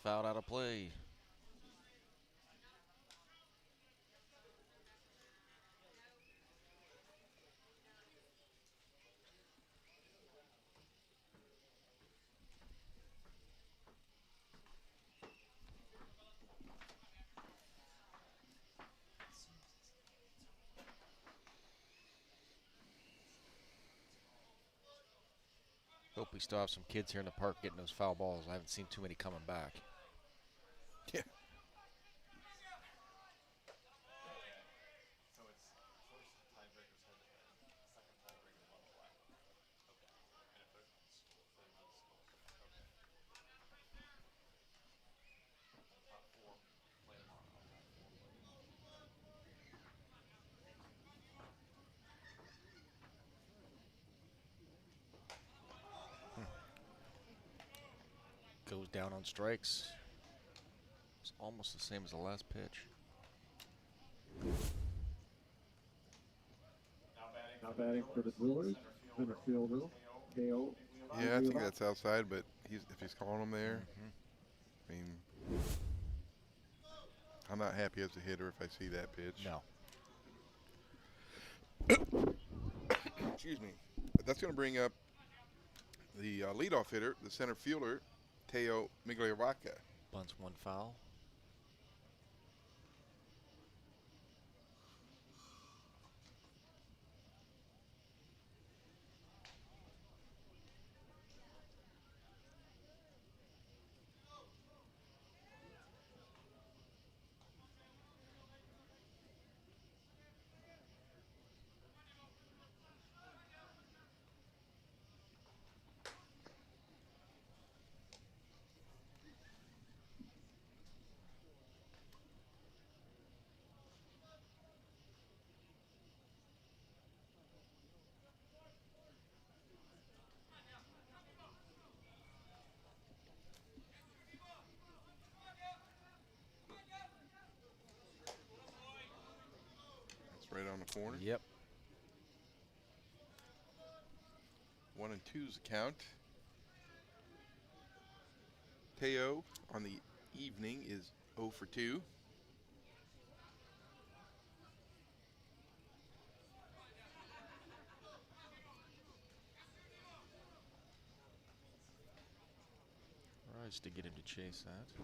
Fouled out of play. Hope we still have some kids here in the park getting those foul balls. I haven't seen too many coming back. Yeah. So it's first tiebreaker's head to head, second tiebreaker level flat. Okay. And if they're not score. Okay. And top 4 play tomorrow. Top 4 play tomorrow. Goes down on strikes. It's almost the same as the last pitch. Now batting for the Brewers, center fielder, Dale. Yeah, I think that's outside, but if he's calling him there, I mean, I'm not happy as a hitter if I see that pitch. No. Excuse me. That's going to bring up the leadoff hitter, the center fielder, Teo Migliorvaca. Bunts one foul. That's right on the corner. Yep. 1-2's the count. Teo on the evening is 0 for 2. Tries to get him to chase that.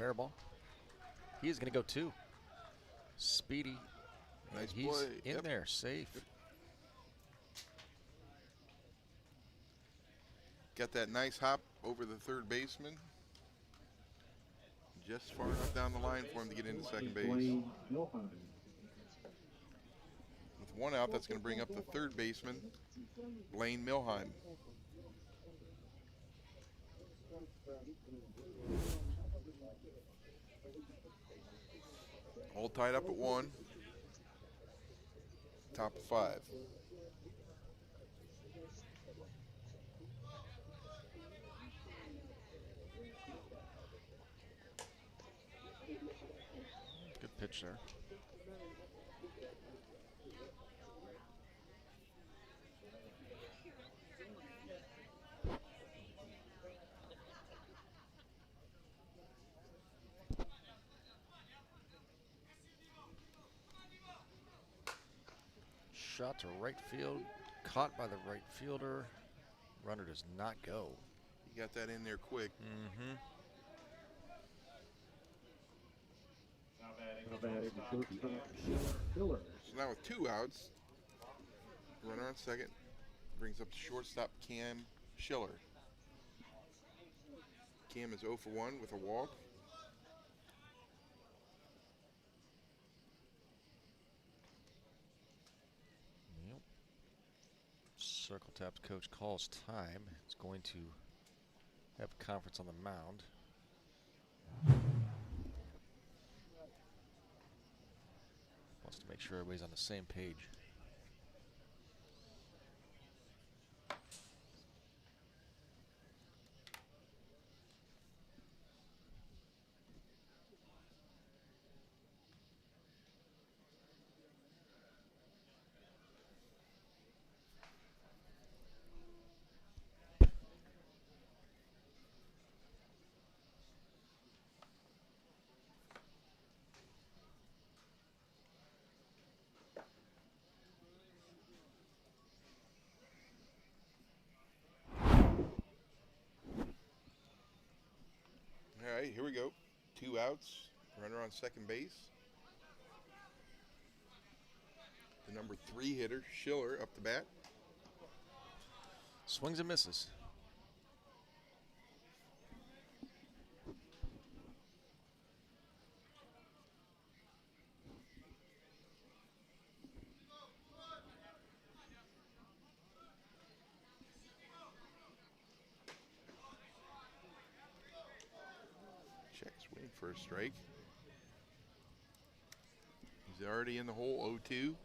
fair ball. He is going to go 2. Speedy. And Nice he's play. in Yep. there, safe. Got that nice hop over the third baseman. Just far enough down the line for him to get into second base. With 1 out, that's going to bring up the third baseman, Blaine Milheim. All tied up at 1. Top of 5. Good pitch there. Shot to right field, caught by the right fielder. Runner does not go. He got that in there quick. Mm-hmm. So now with 2 outs, runner on second, brings up the shortstop Cam Schiller. Cam is 0 for 1 with a walk. Yep. Circle taps coach calls time. It's going to have a conference on the mound. Wants to make sure everybody's on the same page. All right, here we go. 2 outs, runner on second base. The number 3 hitter, Schiller, up the bat. Swings and misses. Check swing for a strike. He's already in the hole, 0-2.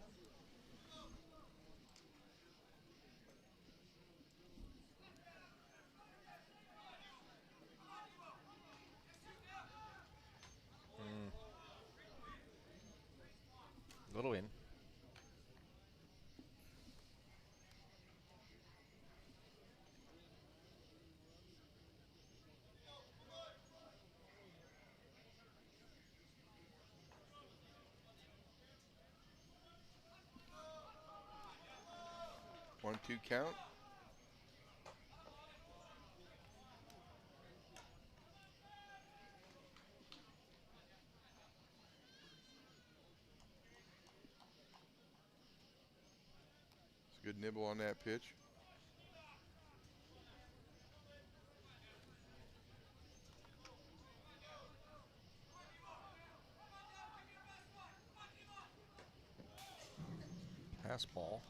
Little in. One, 2 count. It's a good nibble on that pitch. Pass ball.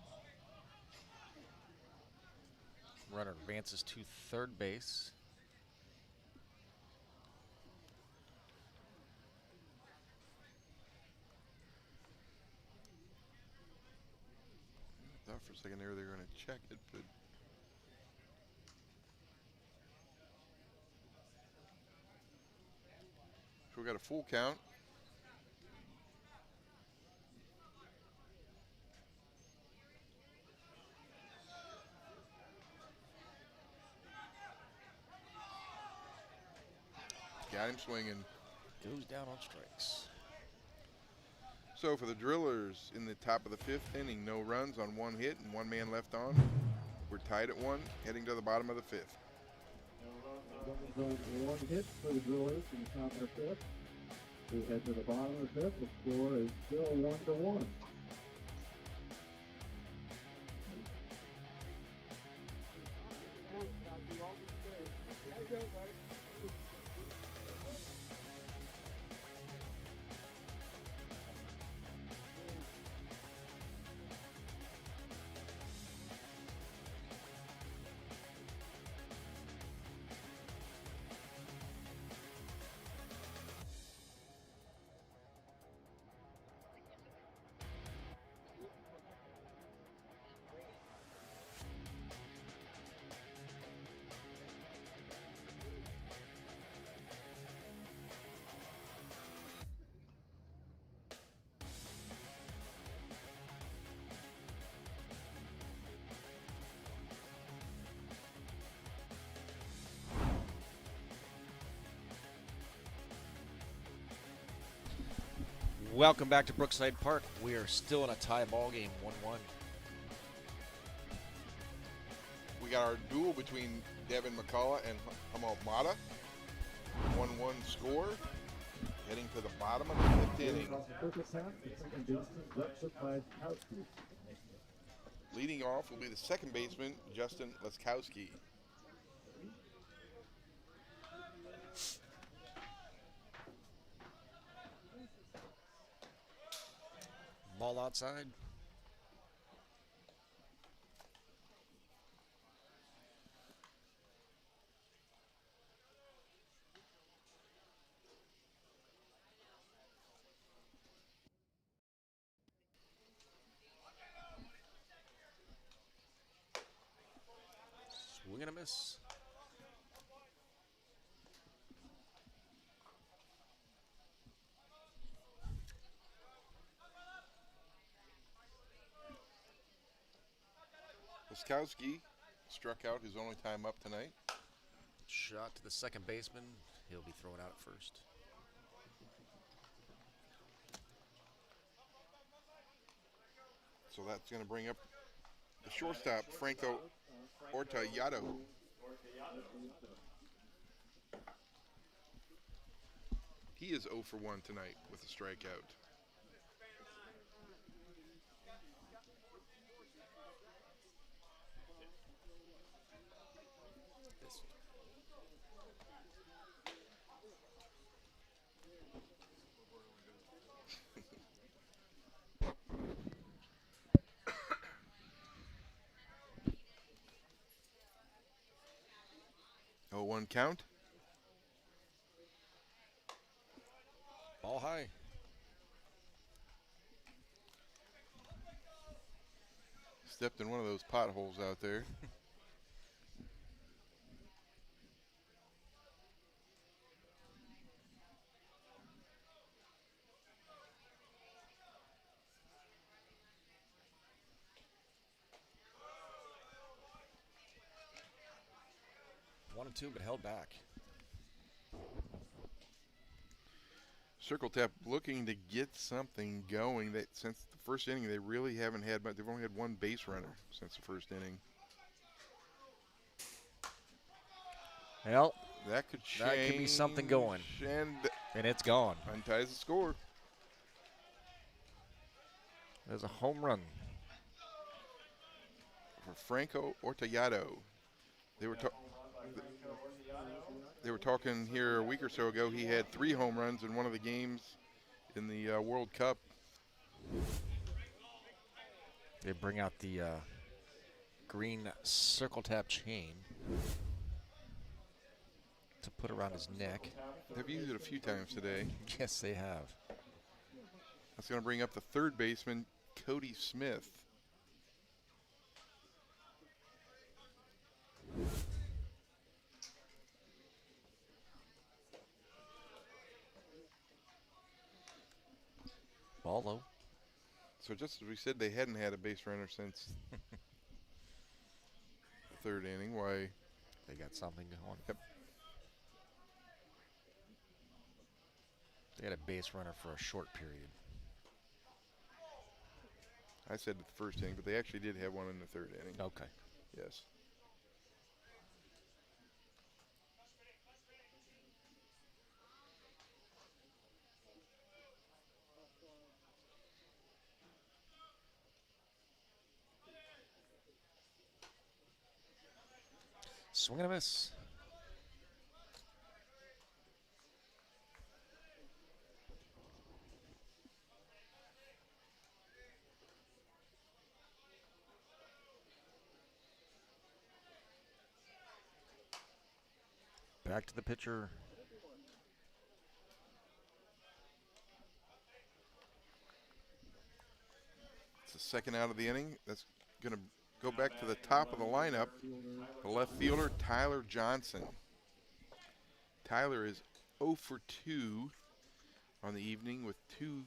Runner advances to third base. I thought for a second there they were going to check it, but so we got a full count. Got him swinging. Goes down on strikes. So for the Drillers in the top of the 5th inning, no runs on 1 hit and 1 man left on. We're tied at 1, heading to the bottom of the 5th. One hit for the Brewers in the top of the fifth. We head to the bottom of the fifth. The score is still 1-1. Welcome back to Brookside Park. We are still in a tie ball game, 1-1. We got our duel between Devin McCullough and Hamal Mata. 1-1 score. Heading to the bottom of the fifth inning. Leading off will be the second baseman, Justin Leskowski. Ball outside. Swing and a miss. Leskowski struck out his only time up tonight. Shot to the second baseman. He'll be thrown out at first. So that's going to bring up the shortstop, Franco Ortallado. He is 0 for 1 tonight with a strikeout. This. Oh, 1 count. Ball high. Stepped in one of those potholes out there. One and two, but held back. Circle Tap looking to get something going. That since the first inning, they really haven't had, but they've only had one base runner since the first inning. Well, That could change. that could be something going. And it's gone. unties the score. There's a home run. For Franco Ortallado. They were talking here a week or so ago. He had 3 home runs in one of the games in the World Cup. They bring out the green Circle Tap chain to put around his neck. They've used it a few times today. Yes, they have. That's going to bring up the third baseman, Cody Smith. Ball low. So just as we said, they hadn't had a base runner since the third inning. Why? They got something going. Yep. They had a base runner for a short period. I said the first inning, but they actually did have one in the third inning. Okay. Yes. Swing and a miss. Back to the pitcher. It's the second out of the inning. That's going to go back to the top of the lineup. The left fielder, Tyler Johnson. Tyler is 0 for 2 on the evening with 2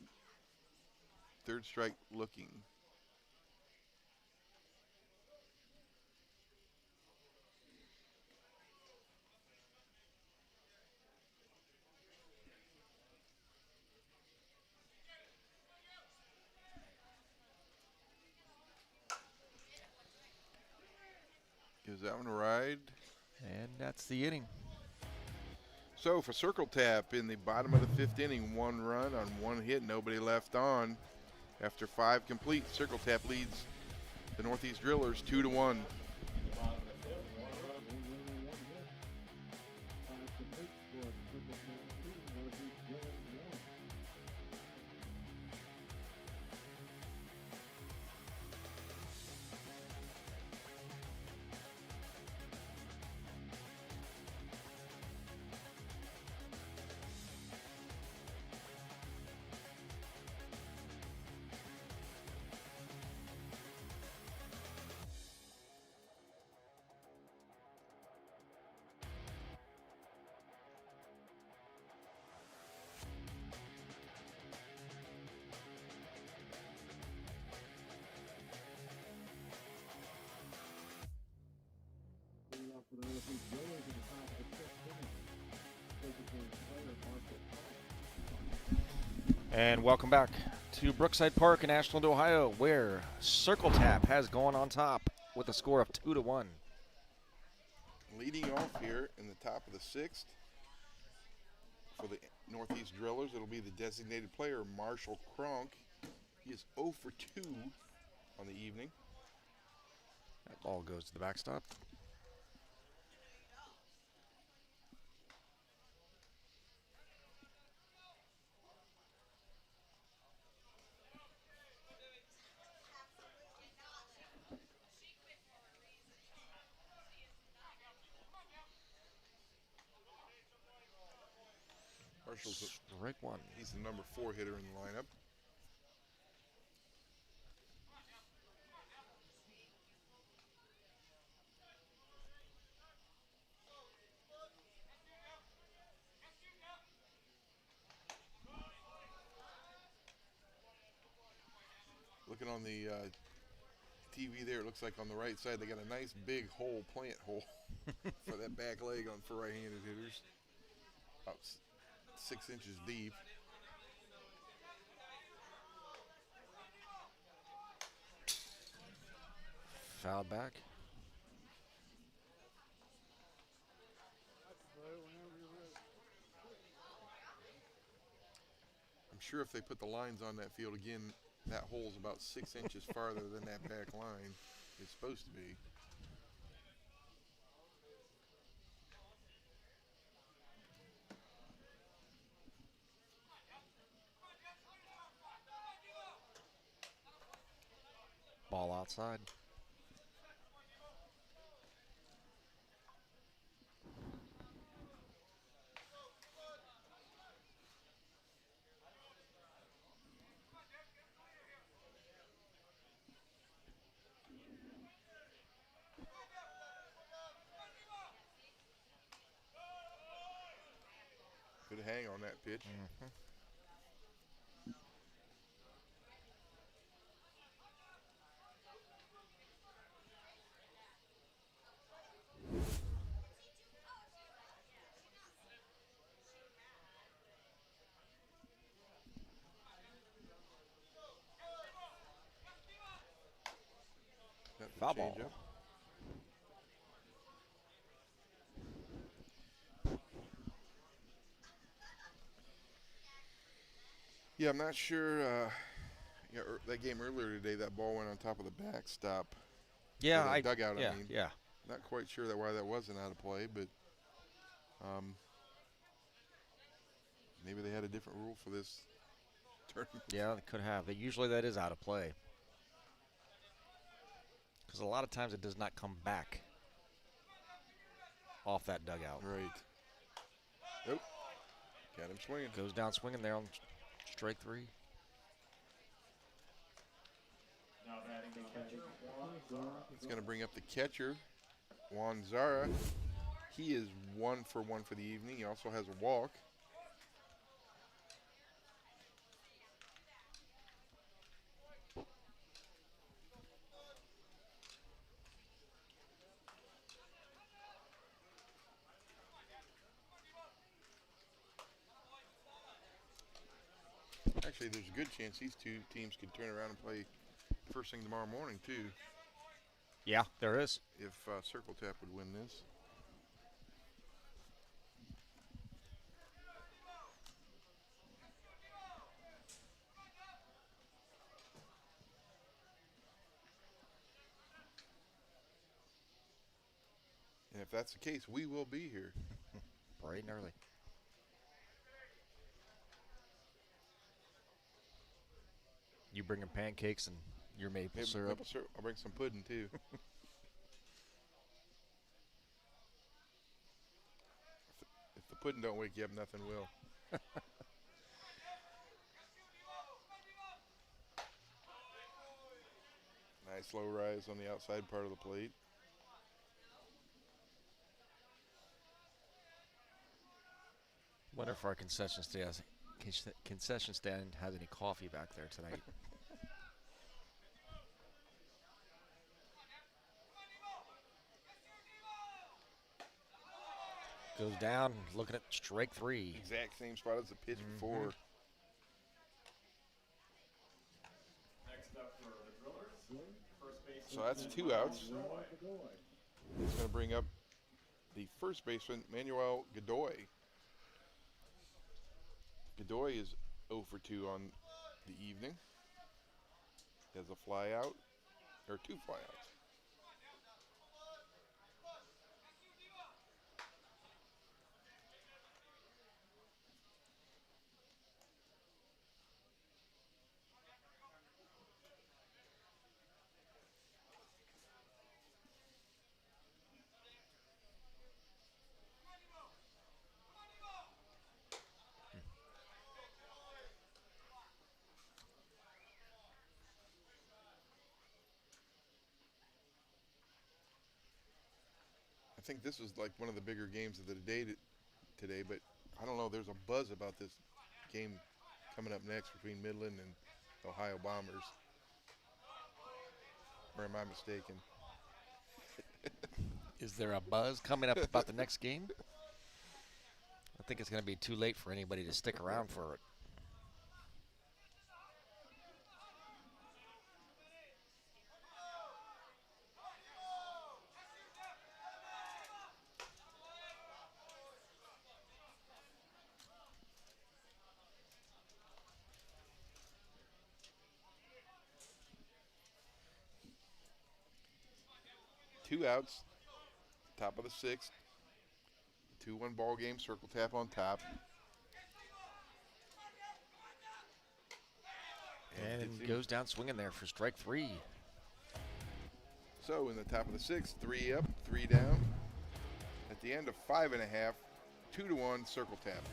third strike looking. Gives that one a ride. And that's the inning. So for Circle Tap in the bottom of the 5th inning, 1 run on 1 hit, nobody left on. After 5 complete, Circle Tap leads the Northeast Drillers 2-1. And welcome back to Brookside Park in Ashland, Ohio, where Circle Tap has gone on top with a score of 2-1. Leading off here in the top of the 6th for the Northeast Drillers, it'll be the designated player, Marshall Kronk. He is 0 for 2 on the evening. That ball goes to the backstop. Marshall's Strike 1. he's the number 4 hitter in the lineup. Looking on the TV there, it looks like on the right side they got a nice big hole, plant hole, for that back leg for right-handed hitters. About 6 inches deep. Foul back. I'm sure if they put the lines on that field again, that hole's about 6 inches farther than that back line is supposed to be. Ball outside. Good hang on that pitch. That's a Foul ball. changeup. Yeah, I'm not sure. That game earlier today, that ball went on top of the backstop. Yeah, Or the I dugout, yeah, I mean. yeah. Not quite sure why that wasn't out of play, but maybe they had a different rule for this tournament. Yeah, they could have. Usually that is out of play. Because a lot of times it does not come back off that dugout. Right. Nope. Got him swinging. Goes down swinging there on strike 3. It's going to bring up the catcher, Juan Zara. He is 1 for 1 for the evening. He also has a walk. Actually, there's a good chance these two teams could turn around and play first thing tomorrow morning, too, Yeah, there is. if Circle Tap would win this. And if that's the case, we will be here. Bright and early. You bringing pancakes and your maple syrup. Maple syrup. I'll bring some pudding, too. If the pudding don't wake you up, nothing will. Nice low rise on the outside part of the plate. Wonder if our concession stand has any coffee back there tonight. Goes down, looking at strike 3. Exact same spot as the pitch before. So that's 2 outs. It's going to bring up the first baseman, Manuel Godoy. Godoy is 0 for 2 on the evening. He has a fly out, or 2 flyouts. I think this is like one of the bigger games of the day today, but I don't know. There's a buzz about this game coming up next between Midland and Ohio Bombers. Or am I mistaken? Is there a buzz coming up about the next game? I think it's going to be too late for anybody to stick around for it. Two outs, top of the 6th. 2-1 ball game, Circle Tap on top. And goes down swinging there for strike 3. So in the top of the 6th, 3 up, 3 down. At the end of 5.5, 2-1 Circle Tap.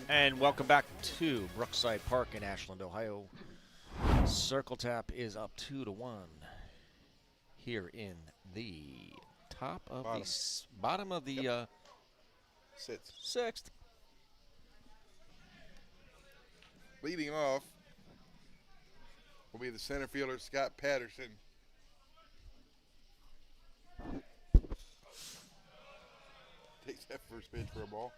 And welcome back to Brookside Park in Ashland, Ohio. Circle Tap is up 2-1 here in the top of Bottom. the bottom of the Yep. Sits. sixth. Leading off will be the center fielder, Scott Patterson. Takes that first pitch for a ball.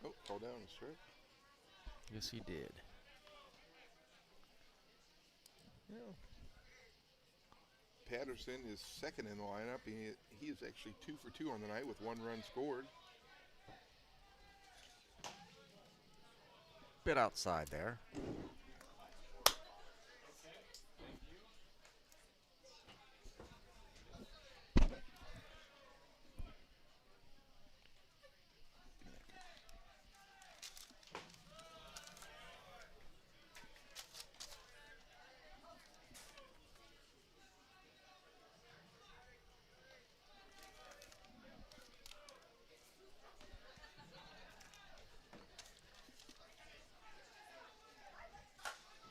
Oh, call down the strike. Yes, he did. Yeah. Patterson is second in the lineup. He is actually 2 for 2 on the night with 1 run scored. Bit outside there.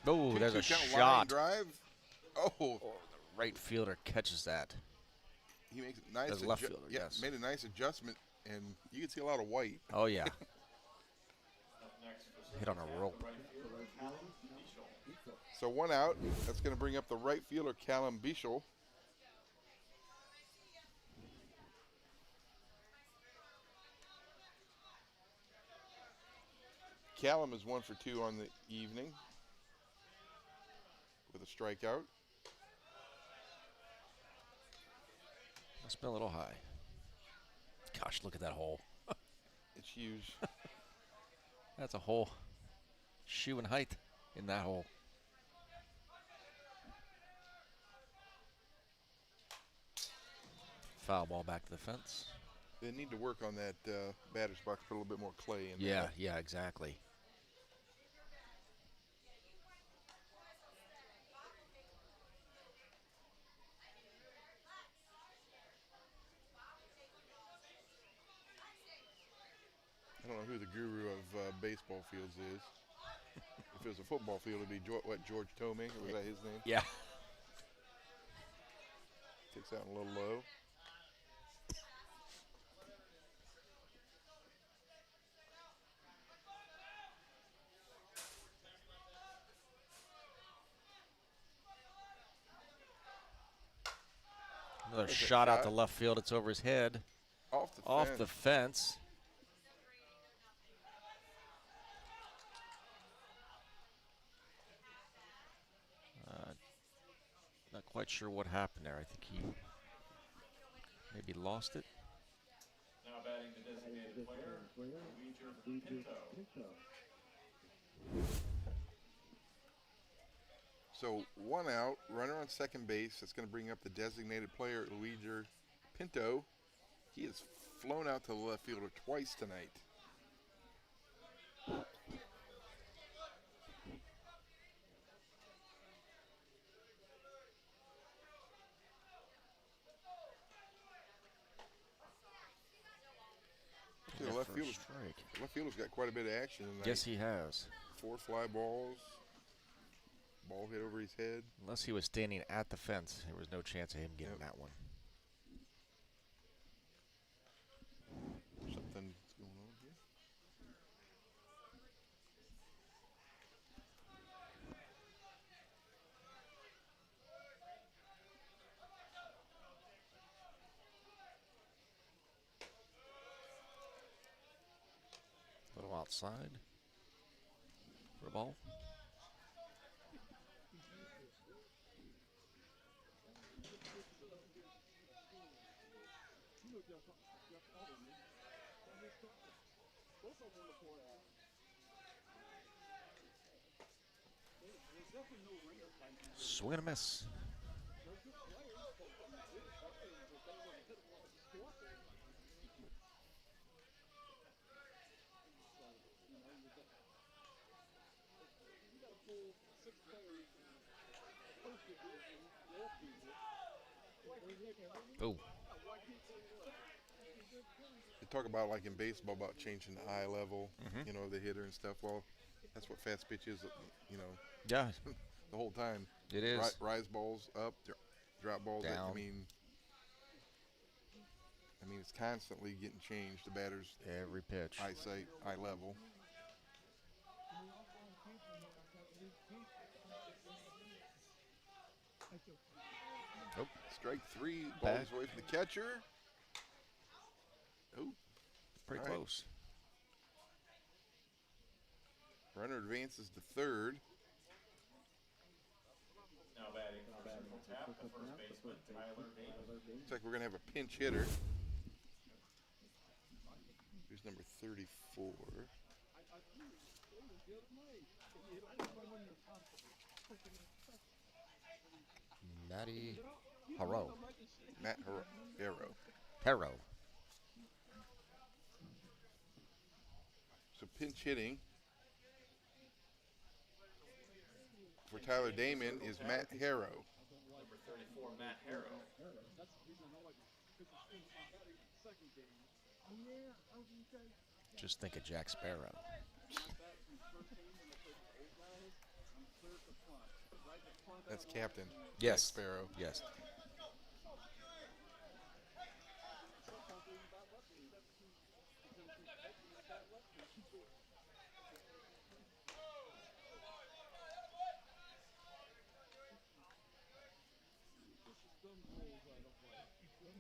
Oh, there's a 2-2 count line shot. drive. Oh, Oh, the right fielder catches that. he makes a nice As left fielder, yeah, yes. made a nice adjustment, and you can see a lot of white. Oh, yeah. Up next for Hit on a Circle Tap, rope. the right fielder, Callum Bichel. So 1 out. That's going to bring up the right fielder, Callum Bichel. Callum is 1 for 2 on the evening with a strikeout. Must be a little high. Gosh, look at that hole. It's huge. That's a hole. Shoe and height in that hole. Foul ball back to the fence. They need to work on that batter's box, put a little bit more clay in Yeah, there. yeah, exactly. I don't know who the guru of baseball fields is. If it was a football field, it'd be George Toming, or was that his name? Yeah. Takes out a little low. Another There's a shot out to shot. left field. It's over his head. Off the Off fence. the fence. Not quite sure what happened there. I think he maybe lost it. Now batting the designated player, Luigi Pinto. So 1 out, runner on second base. That's going to bring up the designated player, Luigi Pinto. He has flown out to the left fielder twice tonight. The left for a fielder's, strike. left fielder's got quite a bit of action tonight. Yes, he has. 4 fly balls. Ball hit over his head. Unless he was standing at the fence, there was no chance of him getting Yep. that one. Something's going on here. A little outside for a ball. Swing and a miss. Oh, They talk about like in baseball about changing the eye level, Mhm. you know, the hitter and stuff. Well, that's what fast pitch is, you know, yeah, the whole time. it is. Rise balls up, drop balls. Down. I mean, it's constantly getting changed. The batter's Every pitch. eyesight, eye level. Nope. Strike three, Back. balls away from the catcher. Oh, Pretty all right. close. Runner advances to third. Now batting for Circle Tap, the first baseman, Tyler Damon. Looks like we're gonna have a pinch hitter. Here's number 34. Matty Haro. Matt Harrow. Haro. So pinch hitting for Tyler Damon is Matt Harrow. Number 34, Matt Harrow. Just think of Jack Sparrow. That's captain. Yes. Jack Sparrow. Yes.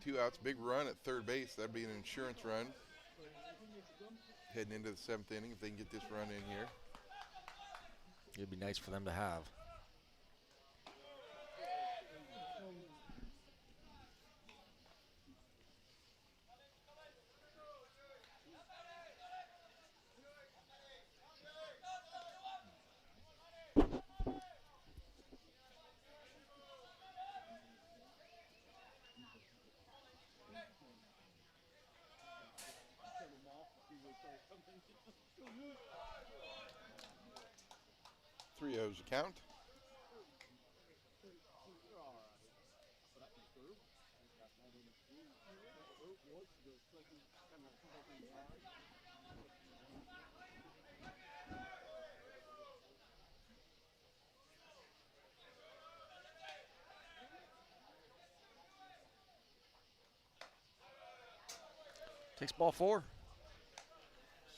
Two outs, big run at third base. That'd be an insurance run. Heading into the seventh inning if they can get this run in here. It'd be nice for them to have. Three O's count. Takes ball 4.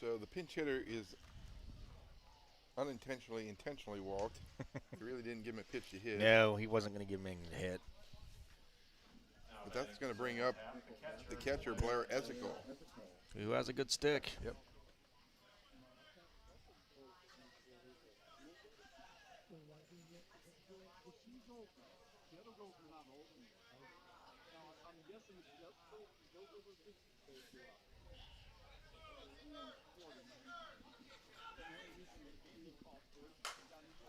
So the pinch hitter is intentionally walked. He really didn't give him a pitch to hit. No, he wasn't going to give him anything to hit. But that's going to bring up the catcher, Blair Ezekiel. Who has a good stick. Yep.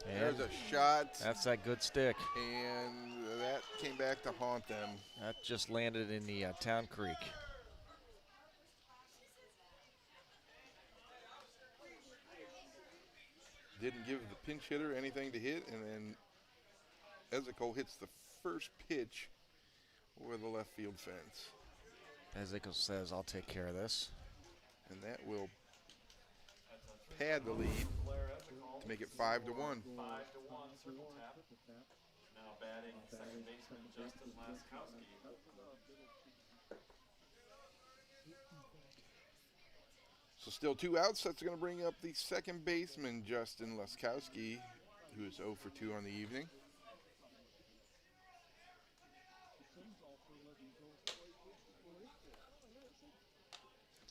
And There's a shot, that's that good stick. and that came back to haunt them. That just landed in the Town Creek. Didn't give the pinch hitter anything to hit, and then Ezekiel hits the first pitch over the left field fence. Ezekiel says, I'll take care of this. And that will pad the lead to make it 5-1. 5-1, Circle Tap. Now batting second baseman, Justin Laskowski. So still 2 outs. That's going to bring up the second baseman, Justin Laskowski, who is 0 for 2 on the evening.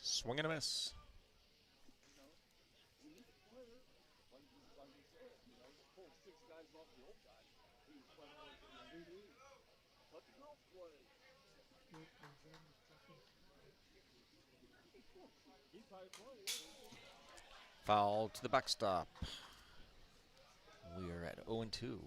Swing and a miss. Foul to the backstop. We are at 0-2.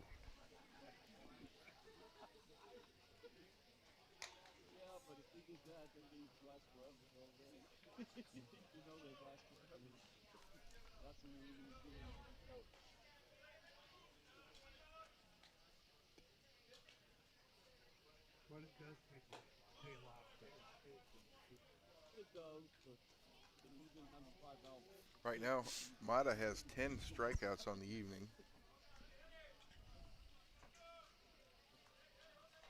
But it does take a lot of it does, but you can have a 5 out. Right now, Mata has 10 strikeouts on the evening.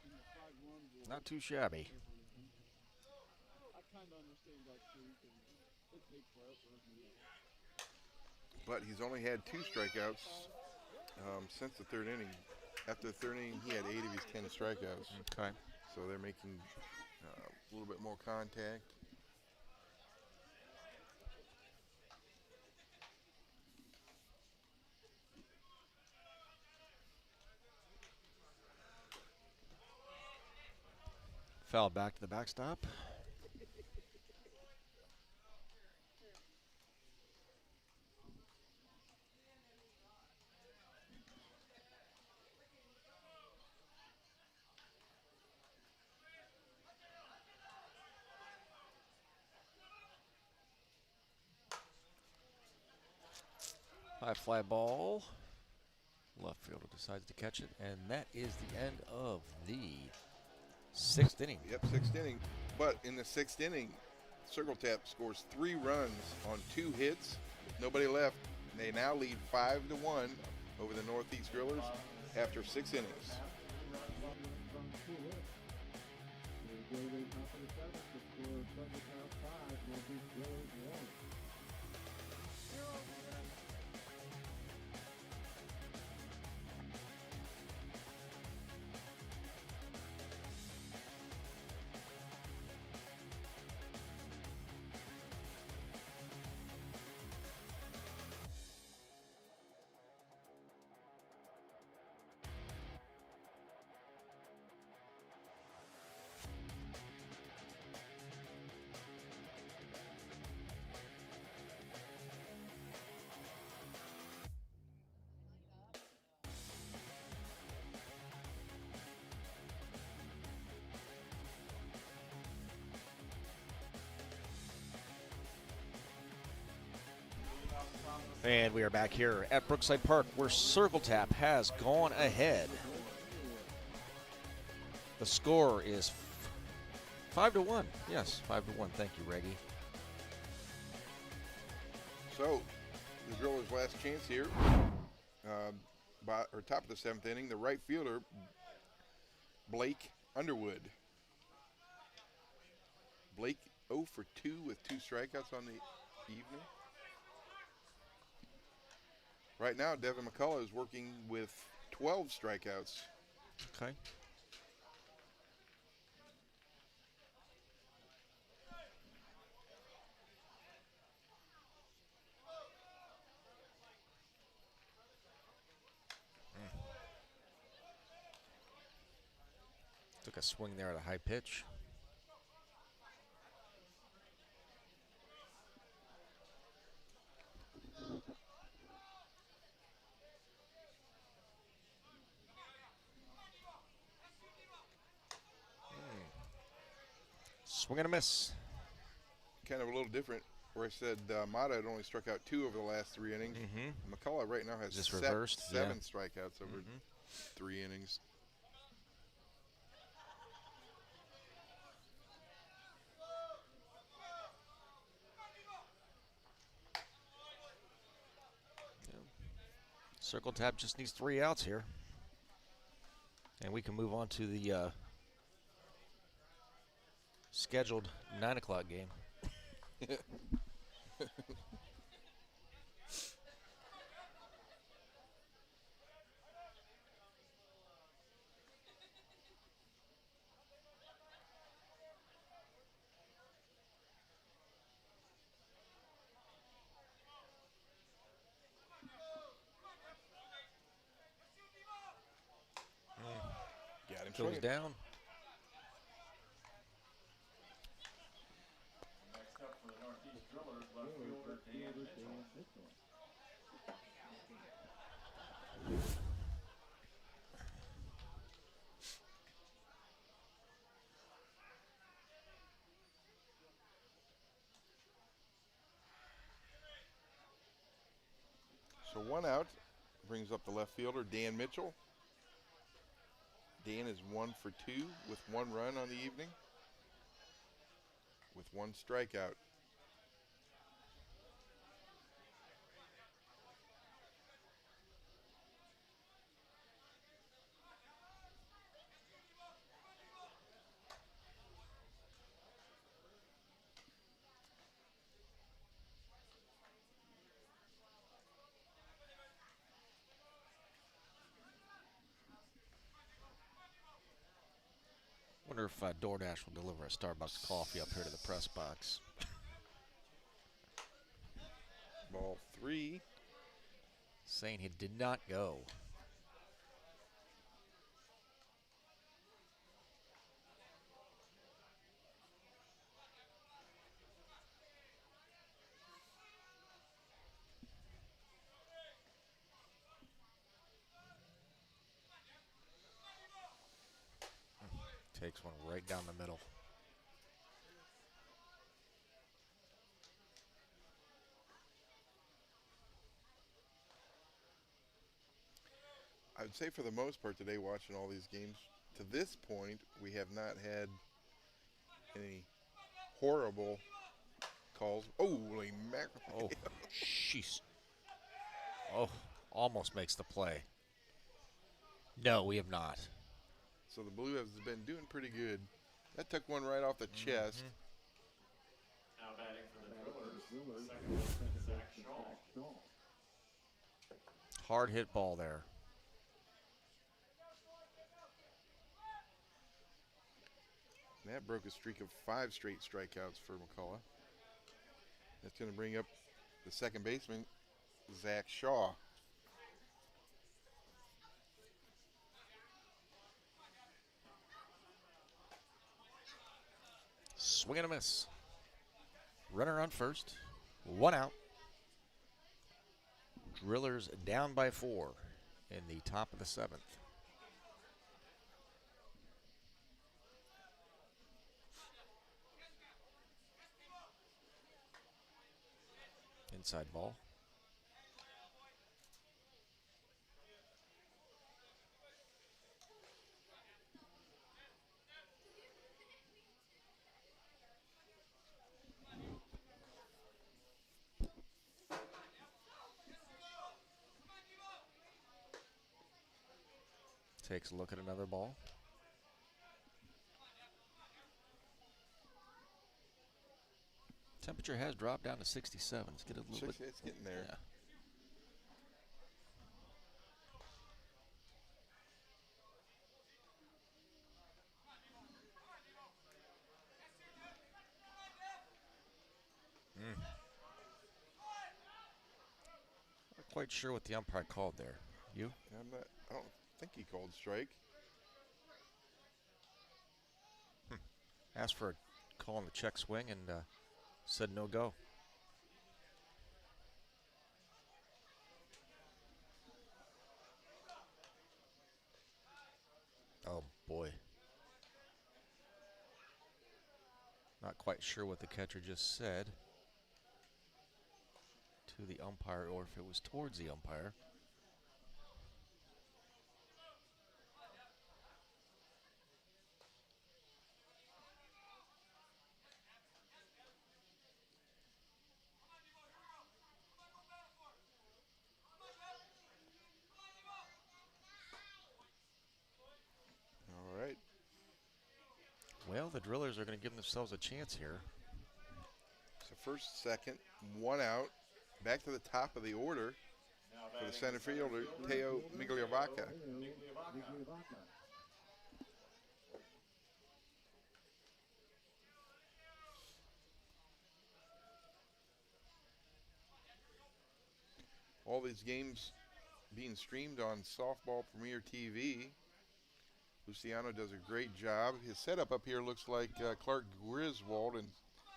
And the 5-1 will Not too shabby. I kind of understand that too, because it takes forever. But he's only had 2 strikeouts since the 3rd inning. After the 3rd inning, he had 8 of his 10 strikeouts. Okay. So they're making a little bit more contact. Foul back to the backstop. High fly ball. Left fielder decides to catch it, and that is the end of the 6th inning. Yep, 6th inning. But in the 6th inning, Circle Tap scores 3 runs on 2 hits with nobody left. They now lead 5-1 over the Northeast Grillers after 6 innings. And we are back here at Brookside Park, where Circle Tap has gone ahead. The score is 5-1. Yes, 5-1. Thank you, Reggie. So, the Grillers' last chance here. Top of the 7th inning, the right fielder, Blake Underwood. Blake 0 for 2 with 2 strikeouts on the evening. Right now, Devin McCullough is working with 12 strikeouts. Okay. Took a swing there at a high pitch. Swing and a miss. Kind of a little different, where I said Mata had only struck out 2 over the last 3 innings. McCullough right now has Just reversed? 7 Yeah. strikeouts over 3 innings. Circle Tap just needs 3 outs here. And we can move on to the scheduled 9 o'clock game. Got him Goes swinging. down. Next up for the Northeast Drillers, left fielder Dan Mitchell. So 1 out brings up the left fielder, Dan Mitchell. Dan is 1 for 2 with 1 run on the evening, with 1 strikeout. Wonder if DoorDash will deliver a Starbucks coffee up here to the press box. Ball 3. Saying he did not go. Takes one right down the middle. I would say for the most part today, watching all these games, to this point, we have not had any horrible calls. Holy mackerel. Oh, jeez. Oh, almost makes the play. No, we have not. So the Blue has been doing pretty good. That took one right off the chest. Now batting for the Drillers, second baseman Zach Shaw. Hard hit ball there. And that broke a streak of 5 straight strikeouts for McCullough. That's going to bring up the second baseman, Zach Shaw. Swing and a miss. Runner on first. 1 out. Drillers down by 4 in the top of the 7th. Inside ball. Takes a look at another ball. Temperature has dropped down to 67. It's getting a little bit. It's getting there. Yeah. Not quite sure what the umpire called there. You? I don't think he called strike. Asked for a call on the check swing and said no go. Oh boy. Not quite sure what the catcher just said to the umpire or if it was towards the umpire. All right. Well, the Drillers are going to give themselves a chance here. So first, second, 1 out. Back to the top of the order for the center fielder, Teo Migliovaca. All these games being streamed on Softball Premier TV. Luciano does a great job. His setup up here looks like Clark Griswold and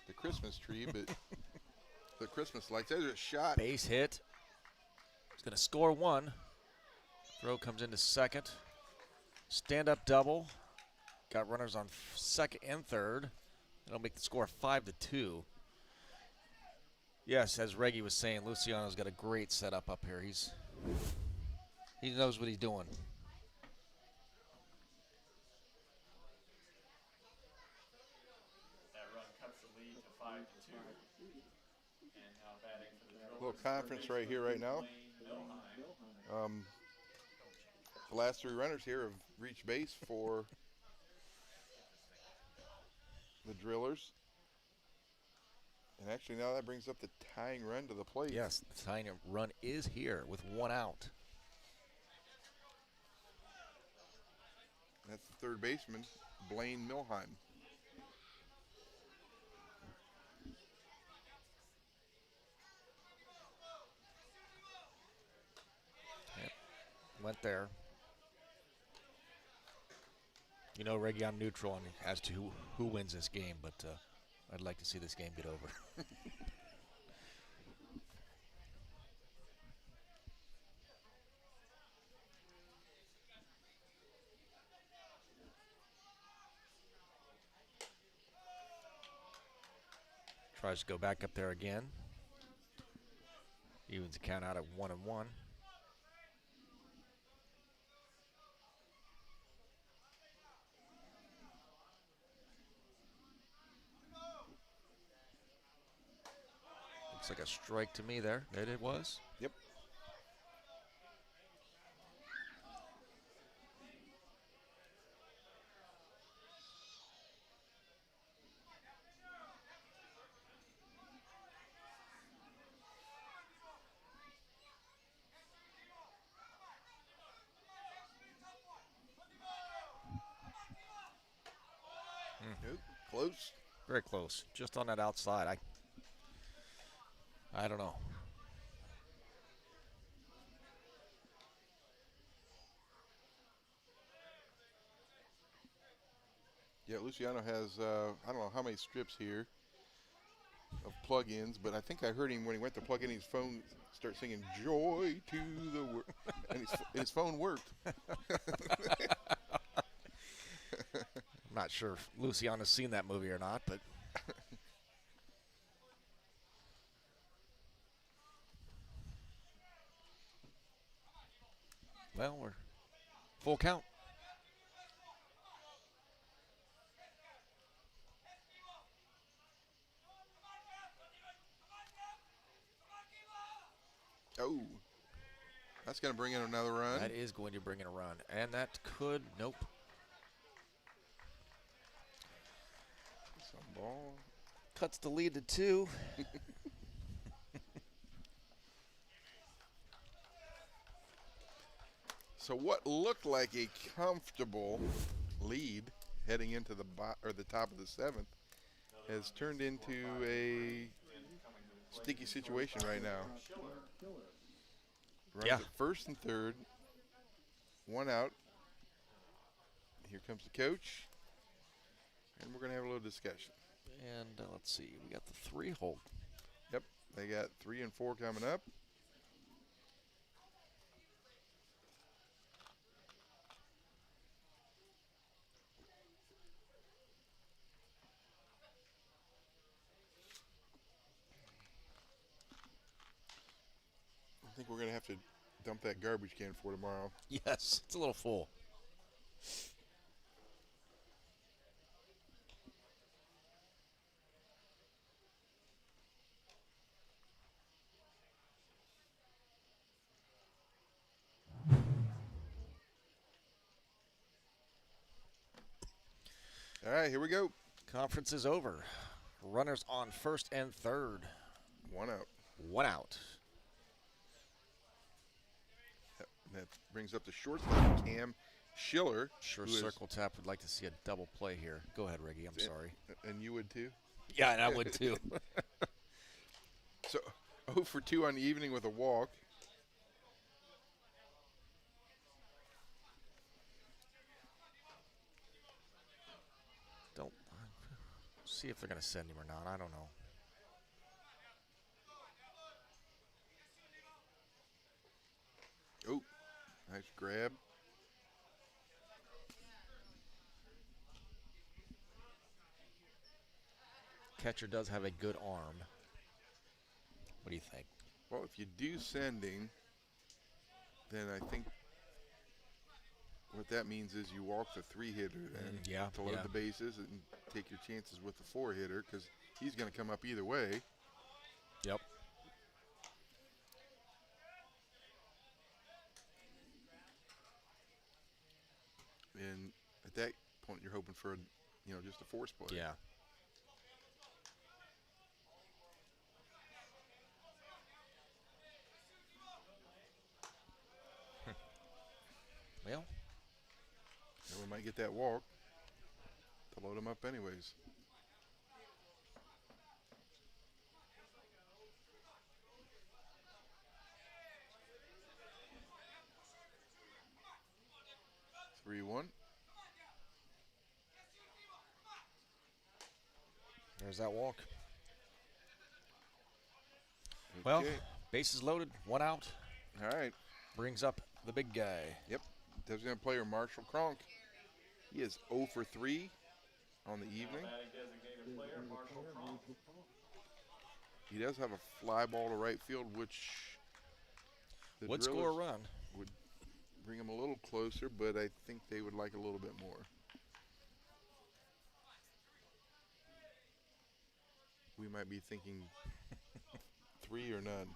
the Christmas tree, but the Christmas lights. There's a shot. Base hit. He's going to score 1. Throw comes into second. Stand-up double. Got runners on second and third. That'll make the score 5-2. Yes, as Reggie was saying, Luciano's got a great setup up here. He knows what he's doing. 5-2. And now batting for the Drillers. Little conference right here, right now. The last 3 runners here have reached base for the Drillers. And actually now that brings up the tying run to the plate. Yes, the tying run is here with 1 out. That's the third baseman, Blaine Milheim. Went there. You know, Reggie, I'm neutral on as to who wins this game, but I'd like to see this game get over. Tries to go back up there again. Evens the count out at 1-1. Looks like a strike to me there. There it was. Yep. Nope. Close. Very close. Just on that outside. I don't know. Yeah, Luciano has, I don't know how many strips here of plug-ins, but I think I heard him when he went to plug in his phone start singing "Joy to the World," and his phone worked. I'm not sure if Luciano's seen that movie or not, but well, we're full count. Oh, that's going to bring in another run. That is going to bring in a run, and that could, nope. Some ball. Cuts the lead to 2. So what looked like a comfortable lead heading into the top of the 7th has turned into a sticky situation right now. Runs Yeah. at first and third, 1 out. Here comes the coach, and we're going to have a little discussion. And let's see, we got the 3 hold. Yep, they got 3 and 4 coming up. I think we're going to have to dump that garbage can for tomorrow. Yes, it's a little full. All right, here we go. Conference is over. Runners on first and third. 1 out. 1 out. That brings up the shortstop, Cam Schiller. Sure, who is- Circle Tap would like to see a double play here. Go ahead, Reggie. I'm sorry. And you would too? Yeah, and I would too. So 0 for 2 on the evening with a walk. Don't see if they're going to send him or not. I don't know. Oh, nice grab. Catcher does have a good arm. What do you think? Well, if you do sending, then I think What that means is you walk the 3-hitter then yeah, to load yeah. the bases and take your chances with the 4-hitter because he's going to come up either way. Yep. And at that point, you're hoping for, just a force play. Yeah. Well, And we might get that walk to load him up anyways. Three one. there's that walk. Okay. Well, bases loaded, 1 out. All right. Brings up the big guy. Yep. Designated player Marshall Cronk. He is 0 for 3 on the evening. Batting designated player Marshall Cronk. He does have a fly ball to right field, which the Would score a Drillers run. would bring him a little closer, but I think they would like a little bit more. We might be thinking 3 or none.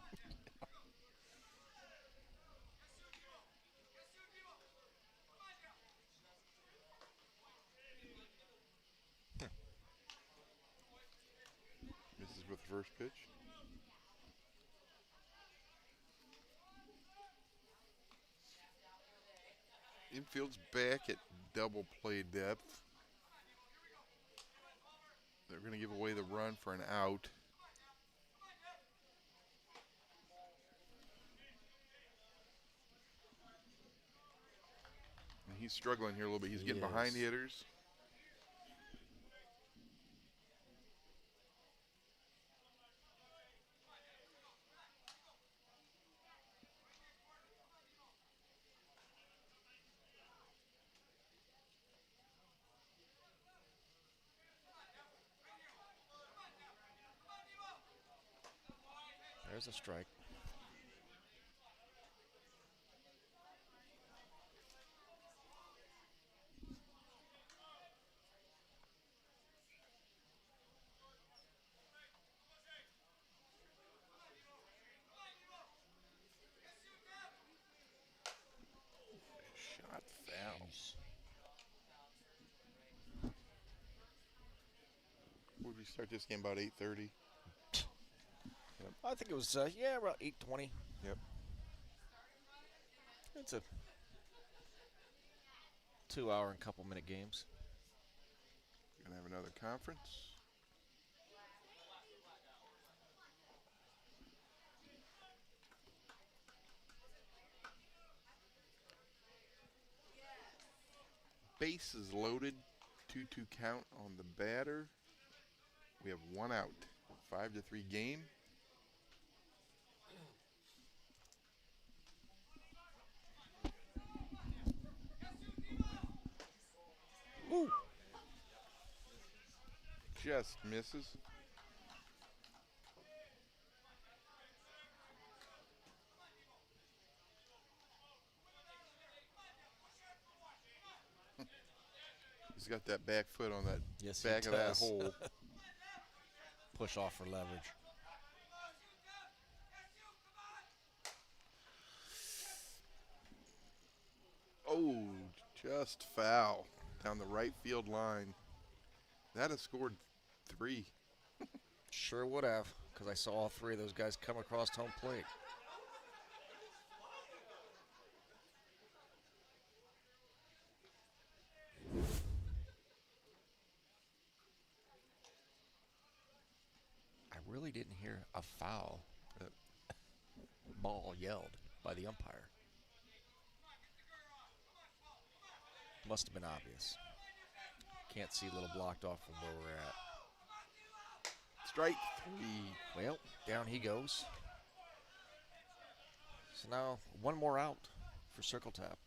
Misses with the first pitch. Infield's back at double play depth. They're going to give away the run for an out. And he's struggling here a little bit. He's getting behind the hitters. There's a strike. Shot foul. Would we start this game about 8:30? I think it was, about 8:20. Yep. It's a 2-hour and couple minute games. Gonna have another conference. Bases loaded, 2-2 count on the batter. We have 1 out. 5-3 game. Woo! Just misses. He's got that back foot on that Yes, he back of that does. hole. Push off for leverage. Oh, just foul down the right field line. That has scored 3. Sure would have, because I saw all 3 of those guys come across home plate. I really didn't hear a foul. Ball yelled by the umpire. Must have been obvious. Can't see a little blocked off from where we're at. Strike 3. Well, down he goes. So now 1 more out for Circle Tap.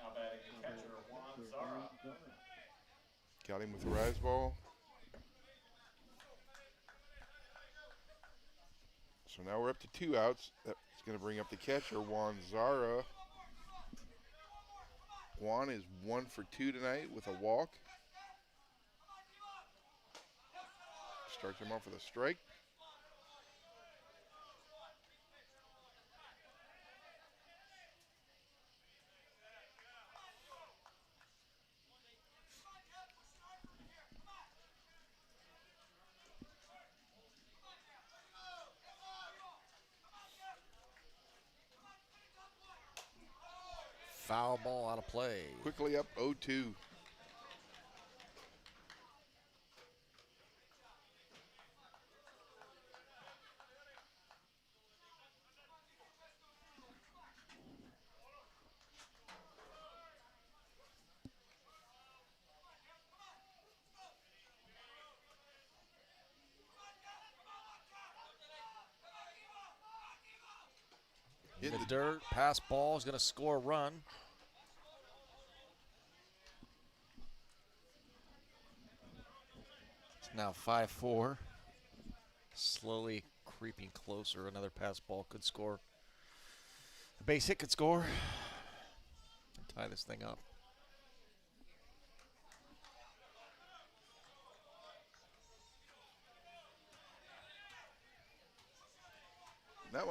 Now batting the catcher Juan Zara. Got him with the rise ball. So now we're up to 2 outs. That's going to bring up the catcher, Juan Zara. Juan is 1 for 2 tonight with a walk. Starts him off with a strike. Foul ball out of play. Quickly up 0-2. In the dirt, pass ball is going to score a run. It's now 5-4. Slowly creeping closer. Another pass ball could score. A base hit could score. And tie this thing up. Not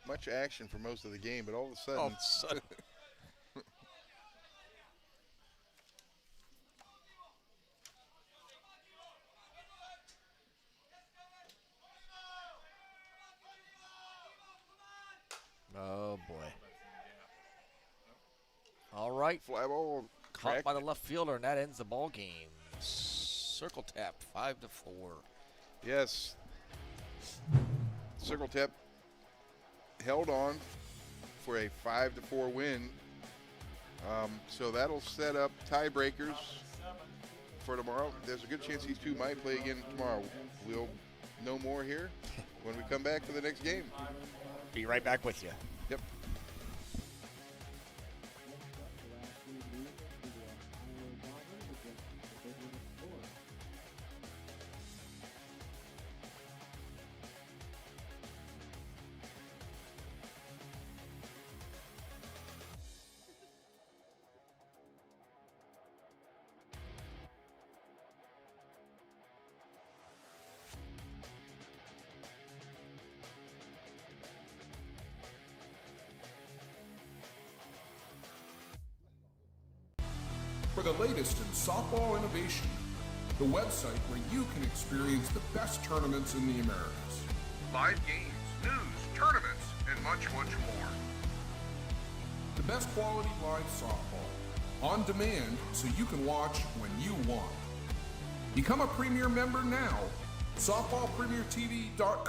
much action for most of the game, but all of a sudden. All of a sudden. Oh, boy. All right. Fly ball Caught by the cracked. left fielder, and that ends the ball game. Circle tap, 5-4. Yes. Circle tap held on for a 5-4 win. So that'll set up tiebreakers for tomorrow. There's a good chance these two might play again tomorrow. We'll know more here when we come back for the next game. Be right back with you. Yep. For the latest in softball innovation, the website where you can experience the best tournaments in the Americas. Live games, news, tournaments, and much, much more. The best quality live softball, on demand so you can watch when you want. Become a Premier member now. SoftballPremierTV.com